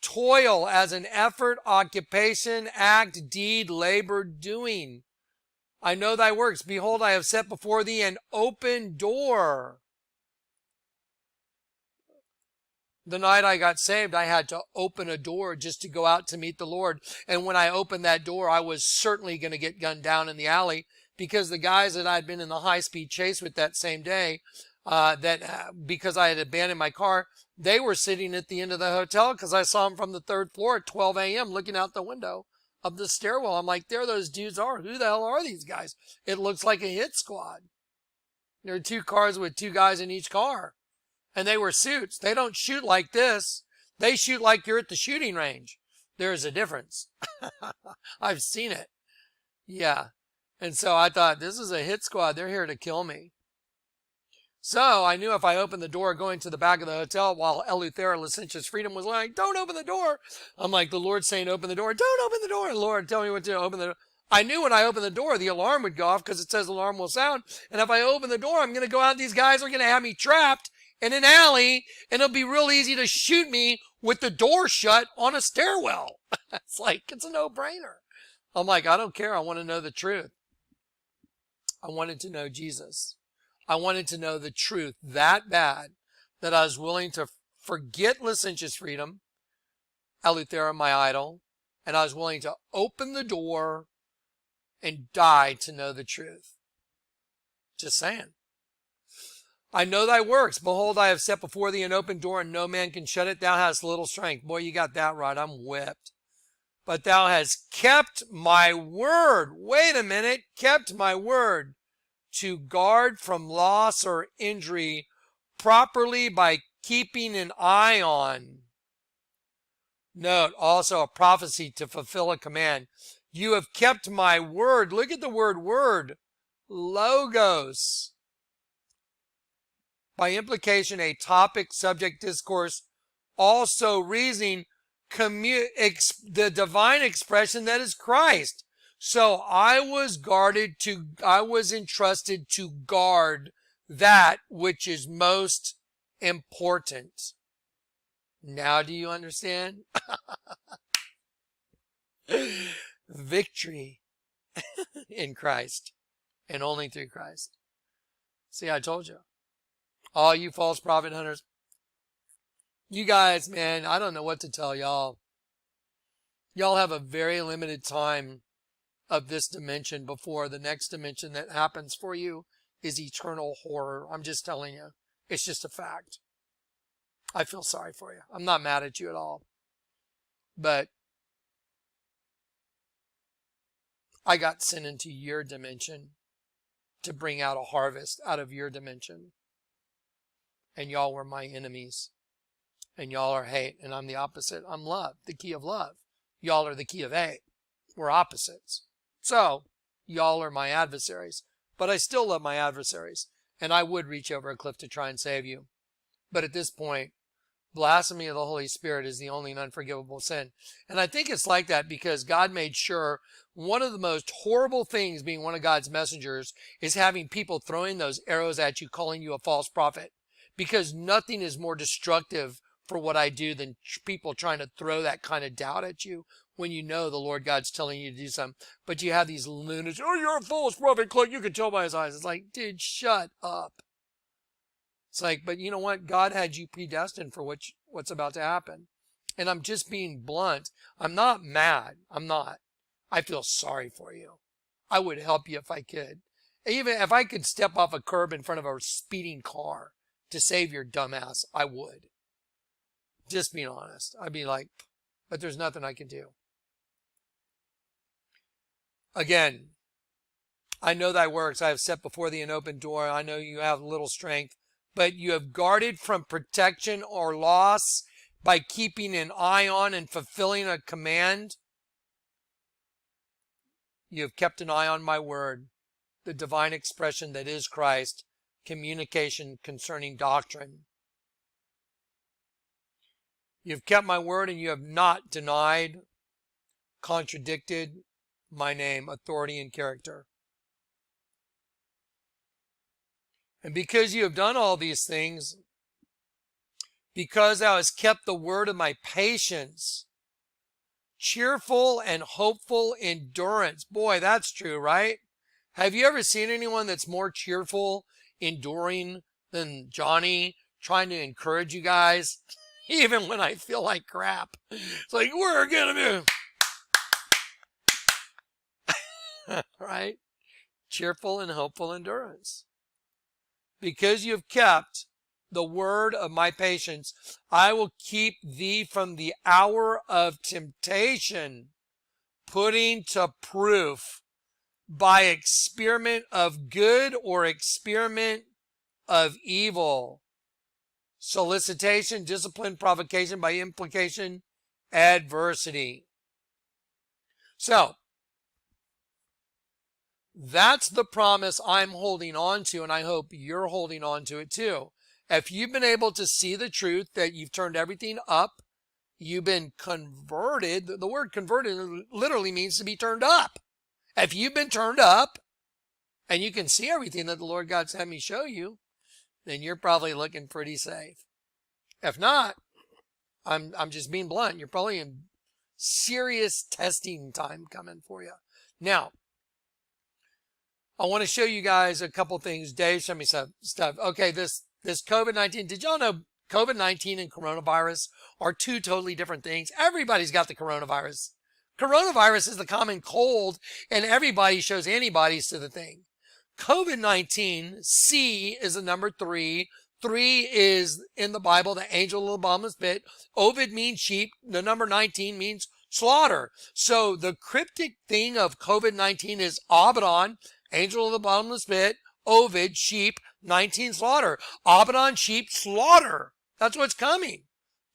Toil as an effort, occupation, act, deed, labor, doing. I know thy works. Behold, I have set before thee an open door. The night I got saved, I had to open a door just to go out to meet the Lord. And when I opened that door, I was certainly going to get gunned down in the alley, because the guys that I'd been in the high-speed chase with that same day, because I had abandoned my car, they were sitting at the end of the hotel because I saw them from the third floor at 12 a.m. looking out the window of the stairwell. I'm like, there those dudes are. Who the hell are these guys? It looks like a hit squad. There are 2 cars with 2 guys in each car. And they were suits. They don't shoot like this. They shoot like you're at the shooting range. There's a difference. I've seen it. Yeah. And so I thought, this is a hit squad. They're here to kill me. So I knew if I opened the door going to the back of the hotel while Eleuthera Licentious Freedom was like, don't open the door. I'm like, the Lord's saying, open the door. Don't open the door. Lord, tell me what to open the door. I knew when I opened the door, the alarm would go off because it says alarm will sound. And if I open the door, I'm going to go out. These guys are going to have me trapped in an alley, and it'll be real easy to shoot me with the door shut on a stairwell. It's like, it's a no-brainer. I'm like, I don't care. I want to know the truth. I wanted to know Jesus. I wanted to know the truth that bad that I was willing to forget licentious freedom, Eleuthera, my idol, and I was willing to open the door and die to know the truth. Just saying. I know thy works. Behold, I have set before thee an open door, and no man can shut it. Thou hast little strength. Boy, you got that right. I'm whipped. But thou hast kept my word. Wait a minute. Kept my word to guard from loss or injury properly by keeping an eye on. Note also a prophecy to fulfill a command. You have kept my word. Look at the word. Logos. By implication, a topic, subject, discourse, also reasoning, the divine expression that is Christ. So I was entrusted to guard that which is most important. Now do you understand? Victory in Christ and only through Christ. See, I told you. All you false prophet hunters. You guys, man, I don't know what to tell y'all. Y'all have a very limited time of this dimension before the next dimension that happens for you is eternal horror. I'm just telling you. It's just a fact. I feel sorry for you. I'm not mad at you at all. But I got sent into your dimension to bring out a harvest out of your dimension. And y'all were my enemies. And y'all are hate. And I'm the opposite. I'm love, the key of love. Y'all are the key of hate. We're opposites. So, y'all are my adversaries. But I still love my adversaries. And I would reach over a cliff to try and save you. But at this point, blasphemy of the Holy Spirit is the only and unforgivable sin. And I think it's like that because God made sure one of the most horrible things being one of God's messengers is having people throwing those arrows at you, calling you a false prophet. Because nothing is more destructive for what I do than people trying to throw that kind of doubt at you when you know the Lord God's telling you to do something. But you have these lunatics, oh, you're a false prophet, Kleck, you can tell by his eyes. It's like, dude, shut up. It's like, but you know what? God had you predestined for what's about to happen. And I'm just being blunt. I'm not mad. I'm not. I feel sorry for you. I would help you if I could. Even if I could step off a curb in front of a speeding car to save your dumbass, I would. Just being honest. I'd be like, but there's nothing I can do. Again, I know thy works. I have set before thee an open door. I know you have little strength, but you have guarded from protection or loss by keeping an eye on and fulfilling a command. You have kept an eye on my word, the divine expression that is Christ, communication concerning doctrine. You have kept my word and you have not denied, contradicted my name, authority, and character. And because you have done all these things, because thou hast kept the word of my patience, cheerful and hopeful endurance. Boy, that's true, right? Have you ever seen anyone that's more cheerful, enduring than Johnny, trying to encourage you guys? Even when I feel like crap. It's like, we're going to right? Cheerful and hopeful endurance. Because you have kept the word of my patience, I will keep thee from the hour of temptation, putting to proof by experiment of good or experiment of evil. Solicitation, discipline, provocation, by implication, adversity. So, that's the promise I'm holding on to, and I hope you're holding on to it too. If you've been able to see the truth that you've turned everything up, you've been converted. The word converted literally means to be turned up. If you've been turned up and you can see everything that the Lord God's had me show you, then you're probably looking pretty safe. If not, I'm just being blunt. You're probably in serious testing time coming for you. Now, I want to show you guys a couple things. Dave, show me some stuff. Okay, this COVID-19. Did y'all know COVID-19 and coronavirus are two totally different things? Everybody's got the coronavirus. Coronavirus is the common cold, and everybody shows antibodies to the thing. COVID-19, C is the number 3. 3 is in the Bible, the angel of the bottomless pit. Ovid means sheep. The number 19 means slaughter. So the cryptic thing of COVID-19 is Abaddon, angel of the bottomless pit, Ovid, sheep, 19 slaughter. Abaddon, sheep, slaughter. That's what's coming.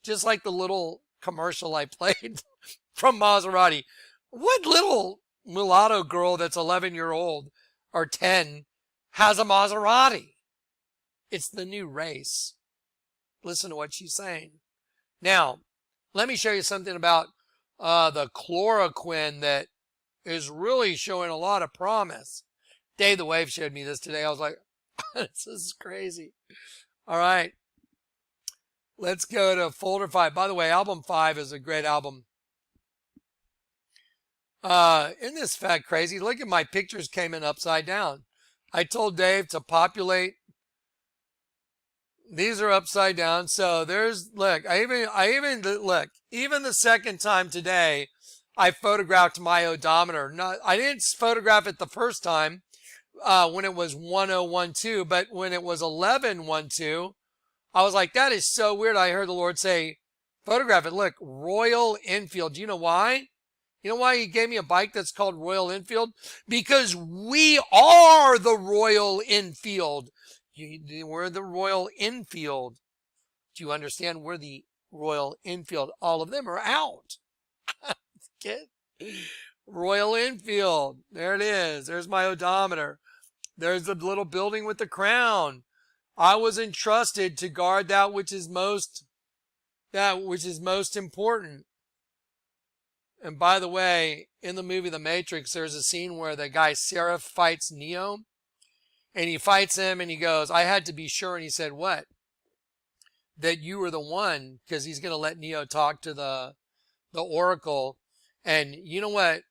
Just like the little commercial I played from Maserati. What little mulatto girl that's 11-year-old or 10 has a Maserati? It's the new race. Listen to what she's saying. Now, let me show you something about the chloroquine that is really showing a lot of promise. Dave the Wave showed me this today. I was like, this is crazy. All right. Let's go to folder 5. By the way, album 5 is a great album. Isn't this fact crazy? Look at my pictures came in upside down. I told Dave to populate. These are upside down. So there's, look, look, even the second time today, I photographed my odometer. I didn't photograph it the first time when it was 1012, but when it was 1112, I was like, that is so weird. I heard the Lord say, photograph it. Look, Royal Enfield. Do you know why? You know why he gave me a bike that's called Royal Enfield? Because we are the Royal Enfield. We're the Royal Enfield. Do you understand? We're the Royal Enfield. All of them are out. Kid. Royal Enfield. There it is. There's my odometer. There's the little building with the crown. I was entrusted to guard that which is most important. And by the way, in the movie The Matrix, there's a scene where the guy Seraph fights Neo. And he fights him and he goes, I had to be sure. And he said, what? That you were the one, because he's going to let Neo talk to the Oracle. And you know what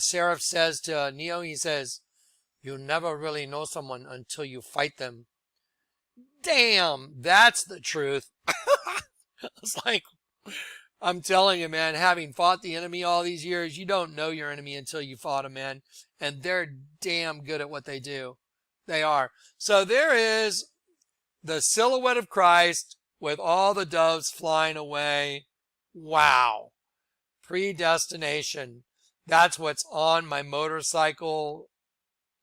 Seraph says to Neo? He says, you never really know someone until you fight them. Damn, that's the truth. It's like, I'm telling you, man, having fought the enemy all these years, you don't know your enemy until you fought him, man. And they're damn good at what they do. They are. So there is the silhouette of Christ with all the doves flying away. Wow. Predestination. That's what's on my motorcycle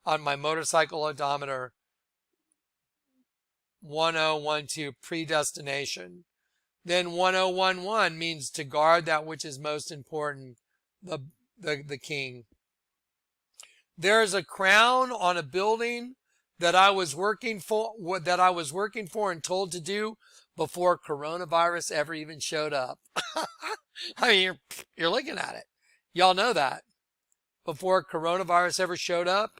odometer. 1012, predestination. Then 1011 means to guard that which is most important, the king. There's a crown on a building that I was working for and told to do before coronavirus ever even showed up. I mean, you're looking at it. Y'all know that. Before coronavirus ever showed up,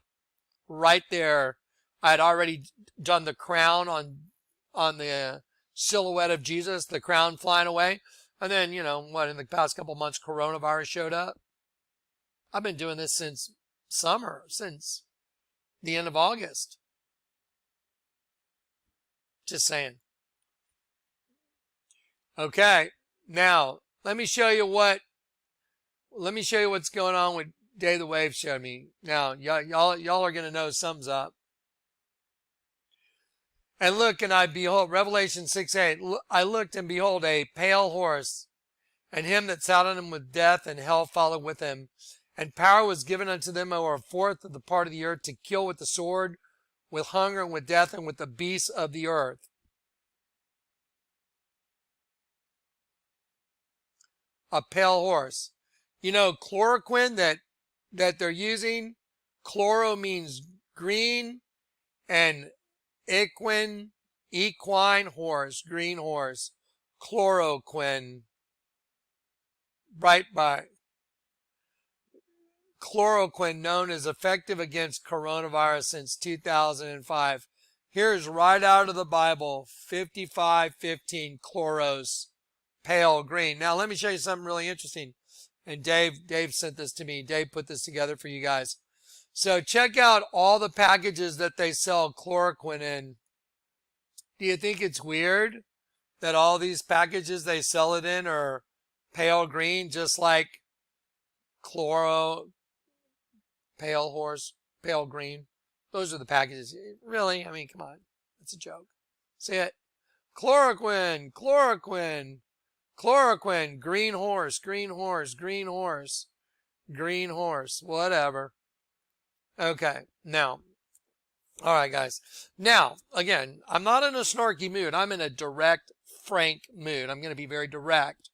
right there, I had already done the crown on the silhouette of Jesus, the crown flying away. And then, in the past couple months, coronavirus showed up. I've been doing this since summer, since the end of August. Just saying. Okay, now let me show you what's going on with Day the Wave showed me. Now, y'all are gonna know something's up. And look, and I behold, Revelation 6:8. I looked, and behold, a pale horse, and him that sat on him with death, and hell followed with him. And power was given unto them over a fourth of the part of the earth to kill with the sword, with hunger, and with death, and with the beasts of the earth. A pale horse. Chloroquine that they're using, chloro means green, and equine, horse, green horse. Chloroquine. Chloroquine, known as effective against coronavirus since 2005. Here's right out of the Bible, 55:15, chloros, pale green. Now let me show you something really interesting. And Dave sent this to me. Dave put this together for you guys. So check out all the packages that they sell chloroquine in. Do you think it's weird that all these packages they sell it in are pale green, just like chloro, pale horse, pale green? Those are the packages. Really? I mean, come on. It's a joke. See it? Chloroquine, chloroquine, chloroquine, green horse, green horse, green horse, green horse, whatever. Okay, now, all right, guys. Now, again, I'm not in a snarky mood. I'm in a direct, frank mood. I'm going to be very direct.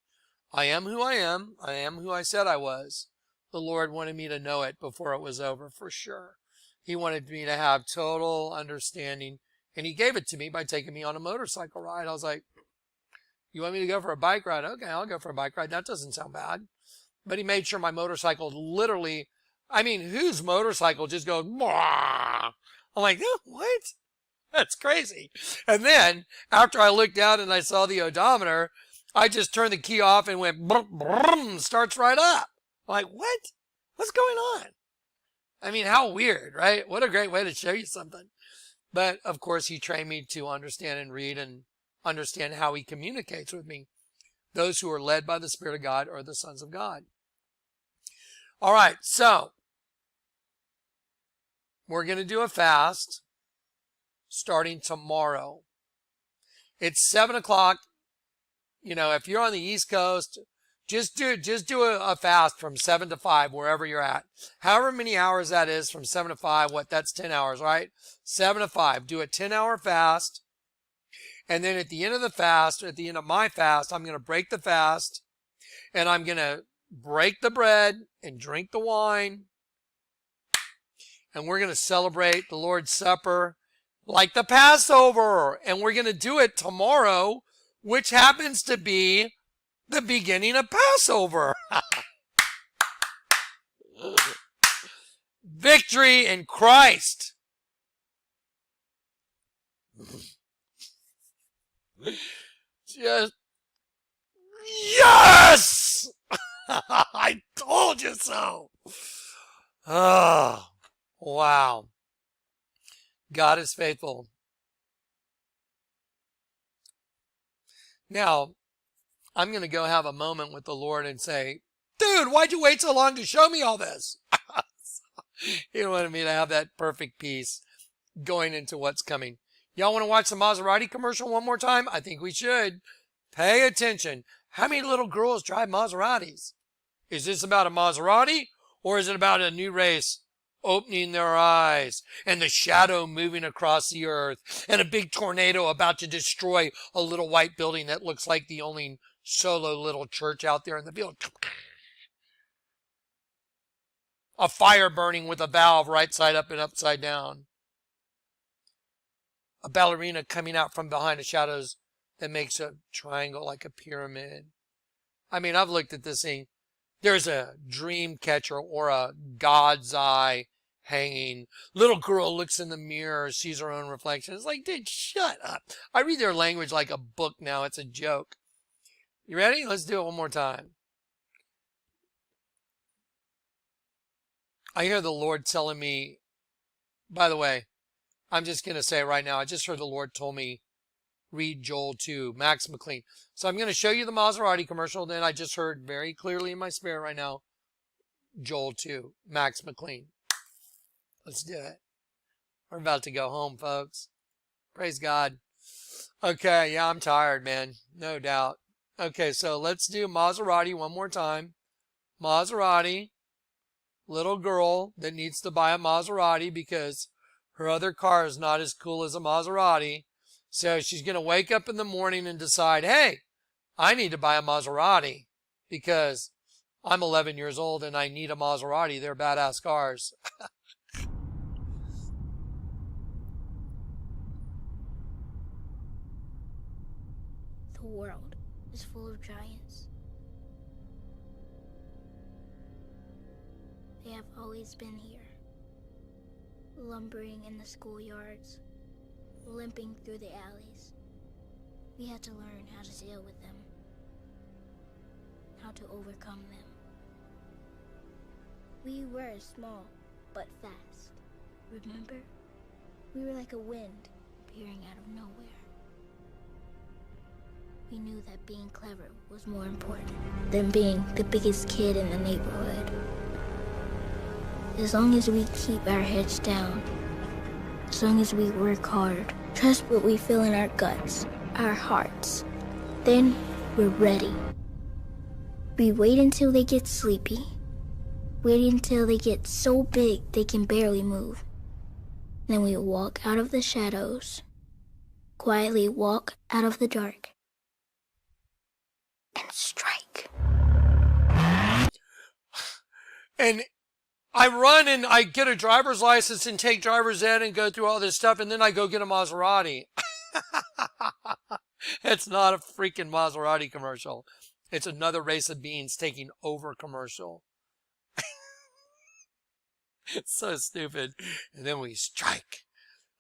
I am who I am. I am who I said I was. The Lord wanted me to know it before it was over, for sure. He wanted me to have total understanding, and he gave it to me by taking me on a motorcycle ride. I was like, you want me to go for a bike ride? Okay, I'll go for a bike ride. That doesn't sound bad. But he made sure my motorcycle literally, whose motorcycle just goes, Mwah! I'm like, oh, what? That's crazy. And then, after I looked down and I saw the odometer, I just turned the key off and went, brum, brum, starts right up. I'm like, what? What's going on? How weird, right? What a great way to show you something. But, of course, he trained me to understand and read and understand how he communicates with me. Those who are led by the Spirit of God are the sons of God. All right, so we're going to do a fast starting tomorrow. It's 7 o'clock. If you're on the East Coast, just do a fast from 7 to 5, wherever you're at. However many hours that is from 7 to 5, that's 10 hours, right? 7 to 5. Do a 10-hour fast. And then at the end of the fast, at the end of my fast, I'm going to break the fast. And I'm going to break the bread and drink the wine. And we're going to celebrate the Lord's Supper like the Passover. And we're going to do it tomorrow, which happens to be the beginning of Passover. Victory in Christ. Just, yes! I told you so. Oh, wow. God is faithful. Now, I'm going to go have a moment with the Lord and say, dude, why'd you wait so long to show me all this? He wanted me to have that perfect peace going into what's coming. Y'all want to watch the Maserati commercial one more time? I think we should. Pay attention. How many little girls drive Maseratis? Is this about a Maserati or is it about a new race opening their eyes and the shadow moving across the earth and a big tornado about to destroy a little white building that looks like the only solo little church out there in the field? A fire burning with a valve right side up and upside down. A ballerina coming out from behind the shadows that makes a triangle like a pyramid. I mean, I've looked at this thing. There's a dream catcher or a God's eye hanging. Little girl looks in the mirror, sees her own reflection. It's like, dude, shut up. I read their language like a book now. It's a joke. You ready? Let's do it one more time. I hear the Lord telling me, by the way, I'm just going to say right now, I just heard the Lord told me, read Joel 2, Max McLean. So I'm going to show you the Maserati commercial. Then I just heard very clearly in my spirit right now, Joel 2, Max McLean. Let's do it. We're about to go home, folks. Praise God. Okay, yeah, I'm tired, man. No doubt. Okay, so let's do Maserati one more time. Maserati, little girl that needs to buy a Maserati because her other car is not as cool as a Maserati. So she's going to wake up in the morning and decide, hey, I need to buy a Maserati because I'm 11 years old and I need a Maserati. They're badass cars. The world is full of giants. They have always been here, lumbering in the schoolyards, limping through the alleys. We had to learn how to deal with them, how to overcome them. We were small, but fast. Remember? We were like a wind appearing out of nowhere. We knew that being clever was more important than being the biggest kid in the neighborhood. As long as we keep our heads down, as long as we work hard, trust what we feel in our guts, our hearts, then we're ready. We wait until they get sleepy, wait until they get so big they can barely move. Then we walk out of the shadows, quietly walk out of the dark, and strike. And I run and I get a driver's license and take driver's ed and go through all this stuff, and then I go get a Maserati. It's not a freaking Maserati commercial. It's another race of beings taking over commercial. It's so stupid. And then we strike.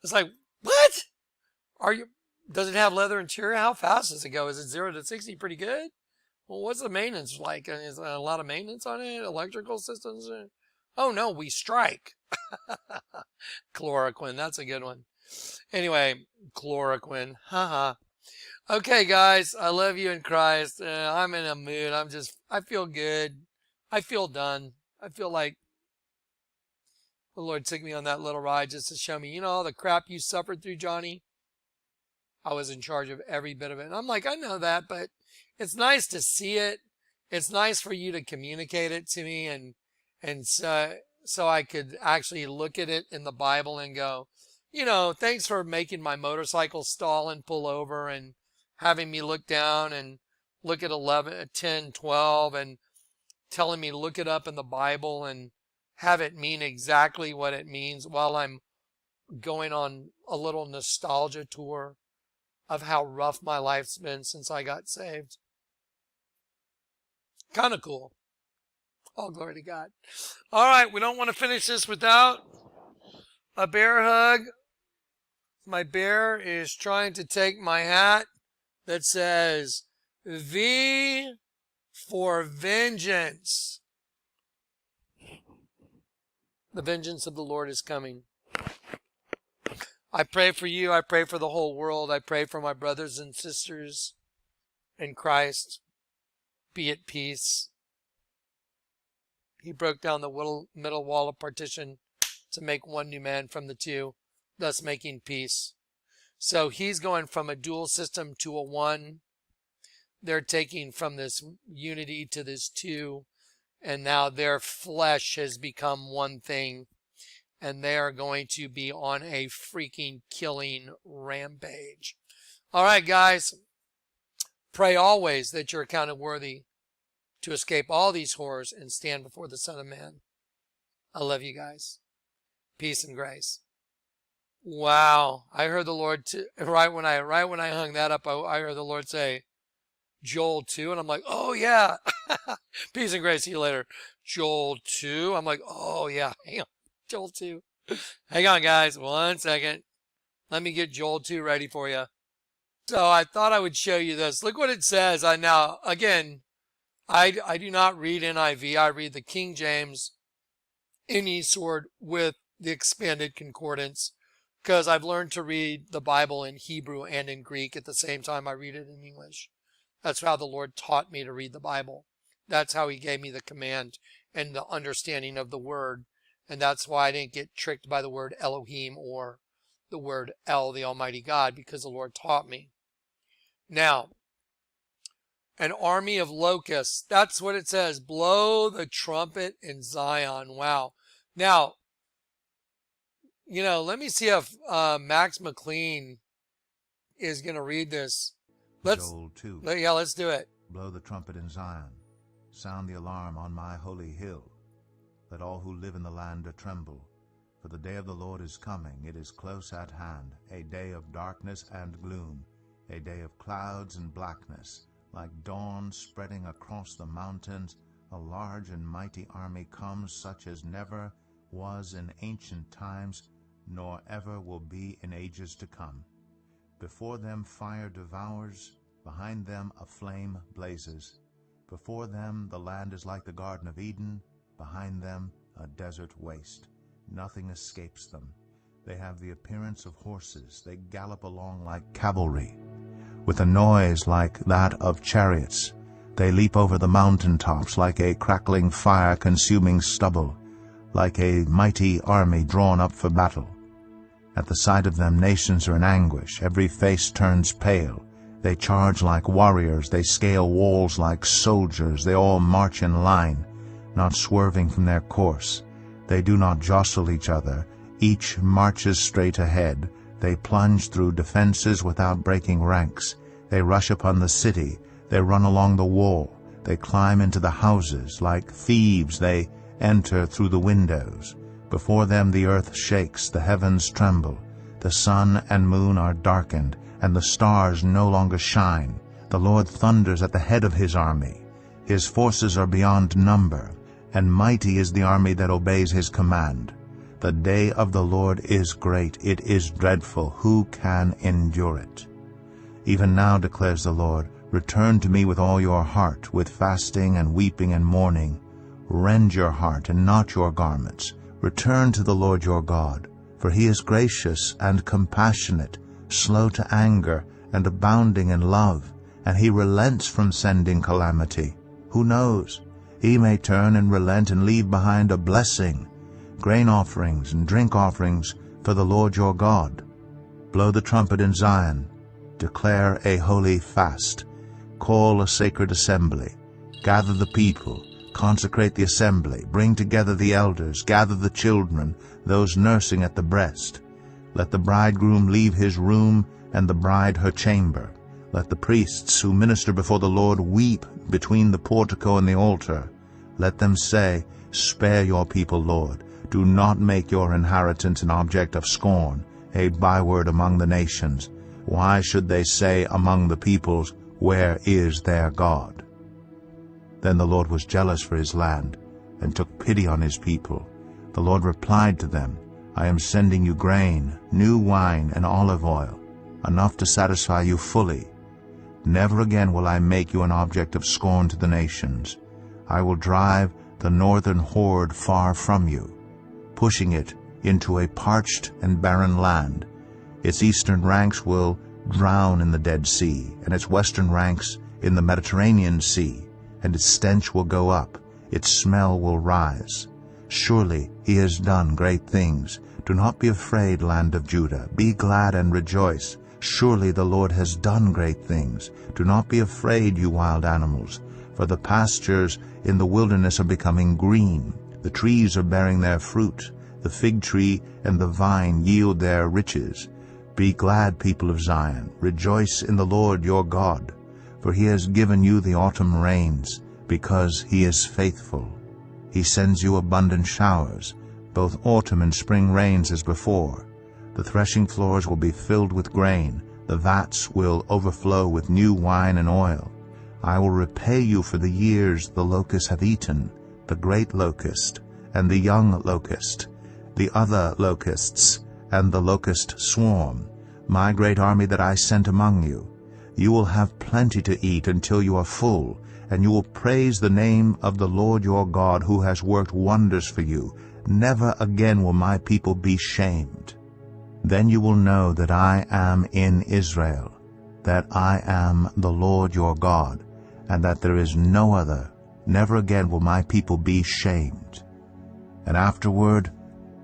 It's like, what? Does it have leather interior? How fast does it go? Is it 0 to 60 pretty good? Well, what's the maintenance like? Is there a lot of maintenance on it? Electrical systems? Oh no, we strike. Chloroquine, that's a good one. Anyway, chloroquine. Haha. Okay, guys, I love you in Christ. I'm in a mood. I feel good. I feel done. I feel like the Lord took me on that little ride just to show me, you know, all the crap you suffered through, Johnny. I was in charge of every bit of it. And I'm like, I know that, but it's nice to see it. It's nice for you to communicate it to me and so I could actually look at it in the Bible and go, you know, thanks for making my motorcycle stall and pull over and having me look down and look at 11, 10, 12 and telling me look it up in the Bible and have it mean exactly what it means while I'm going on a little nostalgia tour of how rough my life's been since I got saved. Kind of cool. All glory to God. All right, we don't want to finish this without a bear hug. My bear is trying to take my hat that says V For vengeance. The vengeance of the Lord is coming. I pray for you. I pray for the whole world. I pray for my brothers and sisters in Christ. Be at peace. He broke down the middle wall of partition to make one new man from the two, thus making peace. So he's going from a dual system to a one. They're taking from this unity to this two, and now their flesh has become one thing, and they are going to be on a freaking killing rampage. All right, guys, pray always that you're accounted worthy to escape all these horrors and stand before the Son of Man. I love you guys. Peace and grace. Wow, I heard the Lord right when I hung that up. I heard the Lord say Joel 2, and I'm like, oh yeah. Peace and grace. See you later. Joel 2. I'm like, oh yeah. Hang on. Joel 2. Hang on, guys. 1 second. Let me get Joel 2 ready for you. So I thought I would show you this. Look what it says. I do not read NIV. I read the King James NE Sword with the expanded concordance, because I've learned to read the Bible in Hebrew and in Greek at the same time I read it in English. That's how the Lord taught me to read the Bible. That's how he gave me the command and the understanding of the word. And that's why I didn't get tricked by the word Elohim or the word El, the Almighty God, because the Lord taught me. Now, an army of locusts. That's what it says. Blow the trumpet in Zion. Wow. Now, let me see if Max McLean is going to read this. Joel 2. Yeah, let's do it. Blow the trumpet in Zion. Sound the alarm on my holy hill. Let all who live in the land tremble. For the day of the Lord is coming. It is close at hand. A day of darkness and gloom. A day of clouds and blackness. Like dawn spreading across the mountains, a large and mighty army comes, such as never was in ancient times, nor ever will be in ages to come. Before them fire devours, behind them a flame blazes. Before them the land is like the Garden of Eden, behind them a desert waste. Nothing escapes them. They have the appearance of horses. They gallop along like cavalry. With a noise like that of chariots, they leap over the mountain tops like a crackling fire consuming stubble, like a mighty army drawn up for battle. At the sight of them nations are in anguish, every face turns pale. They charge like warriors, they scale walls like soldiers, they all march in line, not swerving from their course. They do not jostle each other, each marches straight ahead. They plunge through defenses without breaking ranks. They rush upon the city, they run along the wall, they climb into the houses. Like thieves they enter through the windows. Before them the earth shakes, the heavens tremble. The sun and moon are darkened, and the stars no longer shine. The Lord thunders at the head of his army. His forces are beyond number, and mighty is the army that obeys his command. The day of the Lord is great, it is dreadful. Who can endure it? Even now, declares the Lord, return to me with all your heart, with fasting and weeping and mourning. Rend your heart and not your garments. Return to the Lord your God, for he is gracious and compassionate, slow to anger and abounding in love, and he relents from sending calamity. Who knows? He may turn and relent and leave behind a blessing, grain offerings and drink offerings for the Lord your God. Blow the trumpet in Zion. Declare a holy fast. Call a sacred assembly. Gather the people. Consecrate the assembly. Bring together the elders. Gather the children, those nursing at the breast. Let the bridegroom leave his room and the bride her chamber. Let the priests who minister before the Lord weep between the portico and the altar. Let them say, spare your people, Lord. Do not make your inheritance an object of scorn, a byword among the nations. Why should they say among the peoples, where is their God? Then the Lord was jealous for his land, and took pity on his people. The Lord replied to them, I am sending you grain, new wine, and olive oil, enough to satisfy you fully. Never again will I make you an object of scorn to the nations. I will drive the northern horde far from you, pushing it into a parched and barren land. Its eastern ranks will drown in the Dead Sea, and its western ranks in the Mediterranean Sea, and its stench will go up, its smell will rise. Surely he has done great things. Do not be afraid, land of Judah. Be glad and rejoice. Surely the Lord has done great things. Do not be afraid, you wild animals, for the pastures in the wilderness are becoming green. The trees are bearing their fruit. The fig tree and the vine yield their riches. Be glad, people of Zion. Rejoice in the Lord your God, for he has given you the autumn rains, because he is faithful. He sends you abundant showers, both autumn and spring rains as before. The threshing floors will be filled with grain. The vats will overflow with new wine and oil. I will repay you for the years the locusts have eaten, the great locust and the young locust, the other locusts and the locust swarm, my great army that I sent among you. You will have plenty to eat until you are full, and you will praise the name of the Lord your God, who has worked wonders for you. Never again will my people be shamed. Then you will know that I am in Israel, that I am the Lord your God, and that there is no other. Never again will my people be shamed. And afterward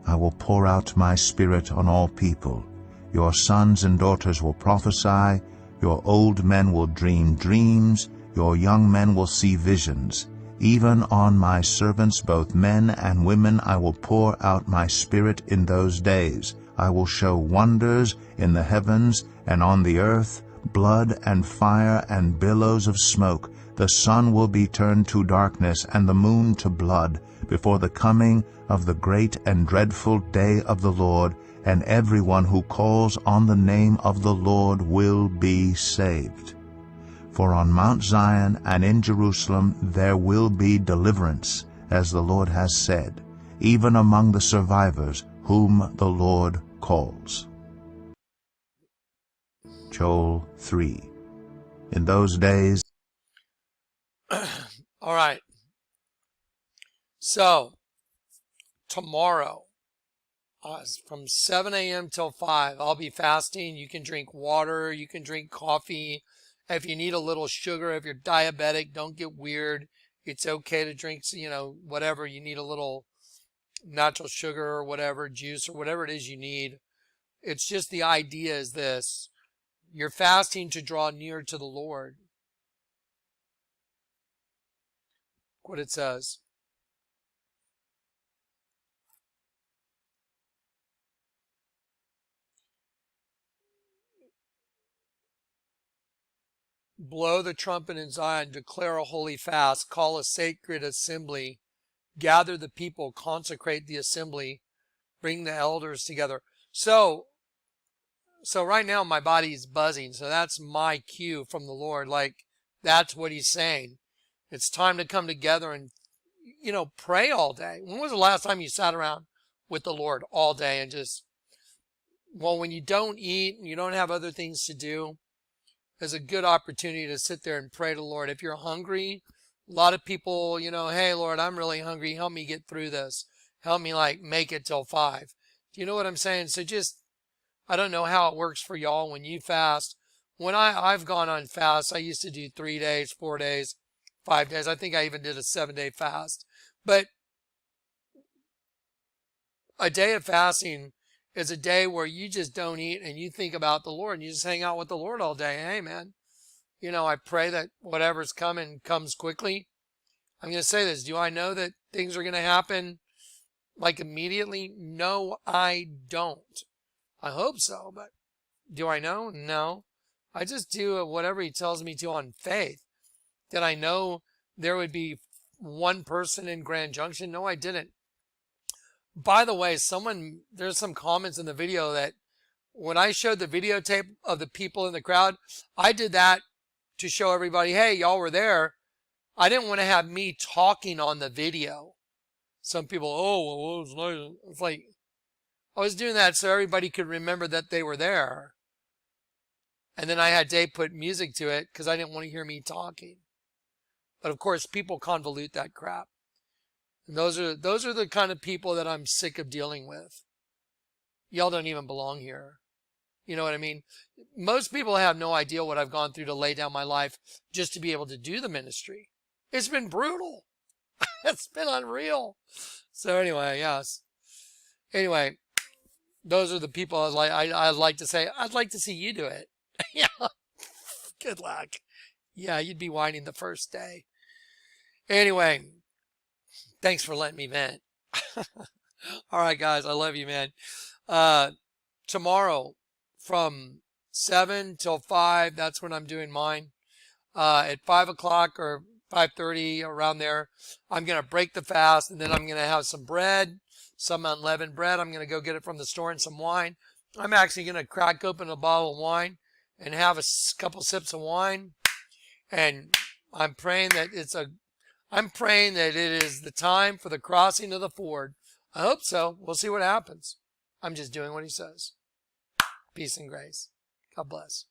I will pour out my Spirit on all people. Your sons and daughters will prophesy, your old men will dream dreams, your young men will see visions. Even on my servants, both men and women, I will pour out my Spirit in those days. I will show wonders in the heavens and on the earth, blood and fire and billows of smoke. The sun will be turned to darkness and the moon to blood before the coming of the great and dreadful day of the Lord, and everyone who calls on the name of the Lord will be saved. For on Mount Zion and in Jerusalem there will be deliverance, as the Lord has said, even among the survivors whom the Lord calls. Joel 3. In those days... All right. So, tomorrow, from 7 a.m. till 5, I'll be fasting. You can drink water. You can drink coffee. If you need a little sugar, if you're diabetic, don't get weird. It's okay to drink, whatever. You need a little natural sugar or whatever, juice or whatever it is you need. It's just the idea is this. You're fasting to draw near to the Lord. Look what it says. Blow the trumpet in Zion, declare a holy fast, call a sacred assembly, gather the people, consecrate the assembly, bring the elders together. So right now my body is buzzing, so that's my cue from the Lord. Like, that's what he's saying. It's time to come together and, pray all day. When was the last time you sat around with the Lord all day and just, when you don't eat and you don't have other things to do, there's a good opportunity to sit there and pray to the Lord. If you're hungry, a lot of people, hey, Lord, I'm really hungry. Help me get through this. Help me make it till 5. Do you know what I'm saying? So I don't know how it works for y'all when you fast. When I've gone on fast, I used to do 3 days, 4 days, 5 days. I think I even did a 7-day fast. But a day of fasting is a day where you just don't eat and you think about the Lord and you just hang out with the Lord all day. Hey, man, I pray that whatever's coming comes quickly. I'm going to say this. Do I know that things are going to happen immediately? No, I don't. I hope so, but do I know? No. I just do whatever he tells me to on faith. Did I know there would be one person in Grand Junction? No, I didn't. By the way, there's some comments in the video that when I showed the videotape of the people in the crowd, I did that to show everybody, hey, y'all were there. I didn't want to have me talking on the video. Some people, it was nice. It's I was doing that so everybody could remember that they were there. And then I had Dave put music to it because I didn't want to hear me talking. But of course, people convolute that crap. And those are the kind of people that I'm sick of dealing with. Y'all don't even belong here. You know what I mean? Most people have no idea what I've gone through to lay down my life just to be able to do the ministry. It's been brutal. It's been unreal. So anyway, yes. Anyway, those are the people I'd like to say, I'd like to see you do it. Yeah. Good luck. Yeah, you'd be whining the first day. Anyway, thanks for letting me vent. All right, guys, I love you, man. Tomorrow from 7 till 5, that's when I'm doing mine. At 5 o'clock or 5:30, around there, I'm going to break the fast, and then I'm going to have some bread, some unleavened bread. I'm going to go get it from the store and some wine. I'm actually going to crack open a bottle of wine and have a couple sips of wine. And I'm praying that it is the time for the crossing of the ford. I hope so. We'll see what happens. I'm just doing what he says. Peace and grace. God bless.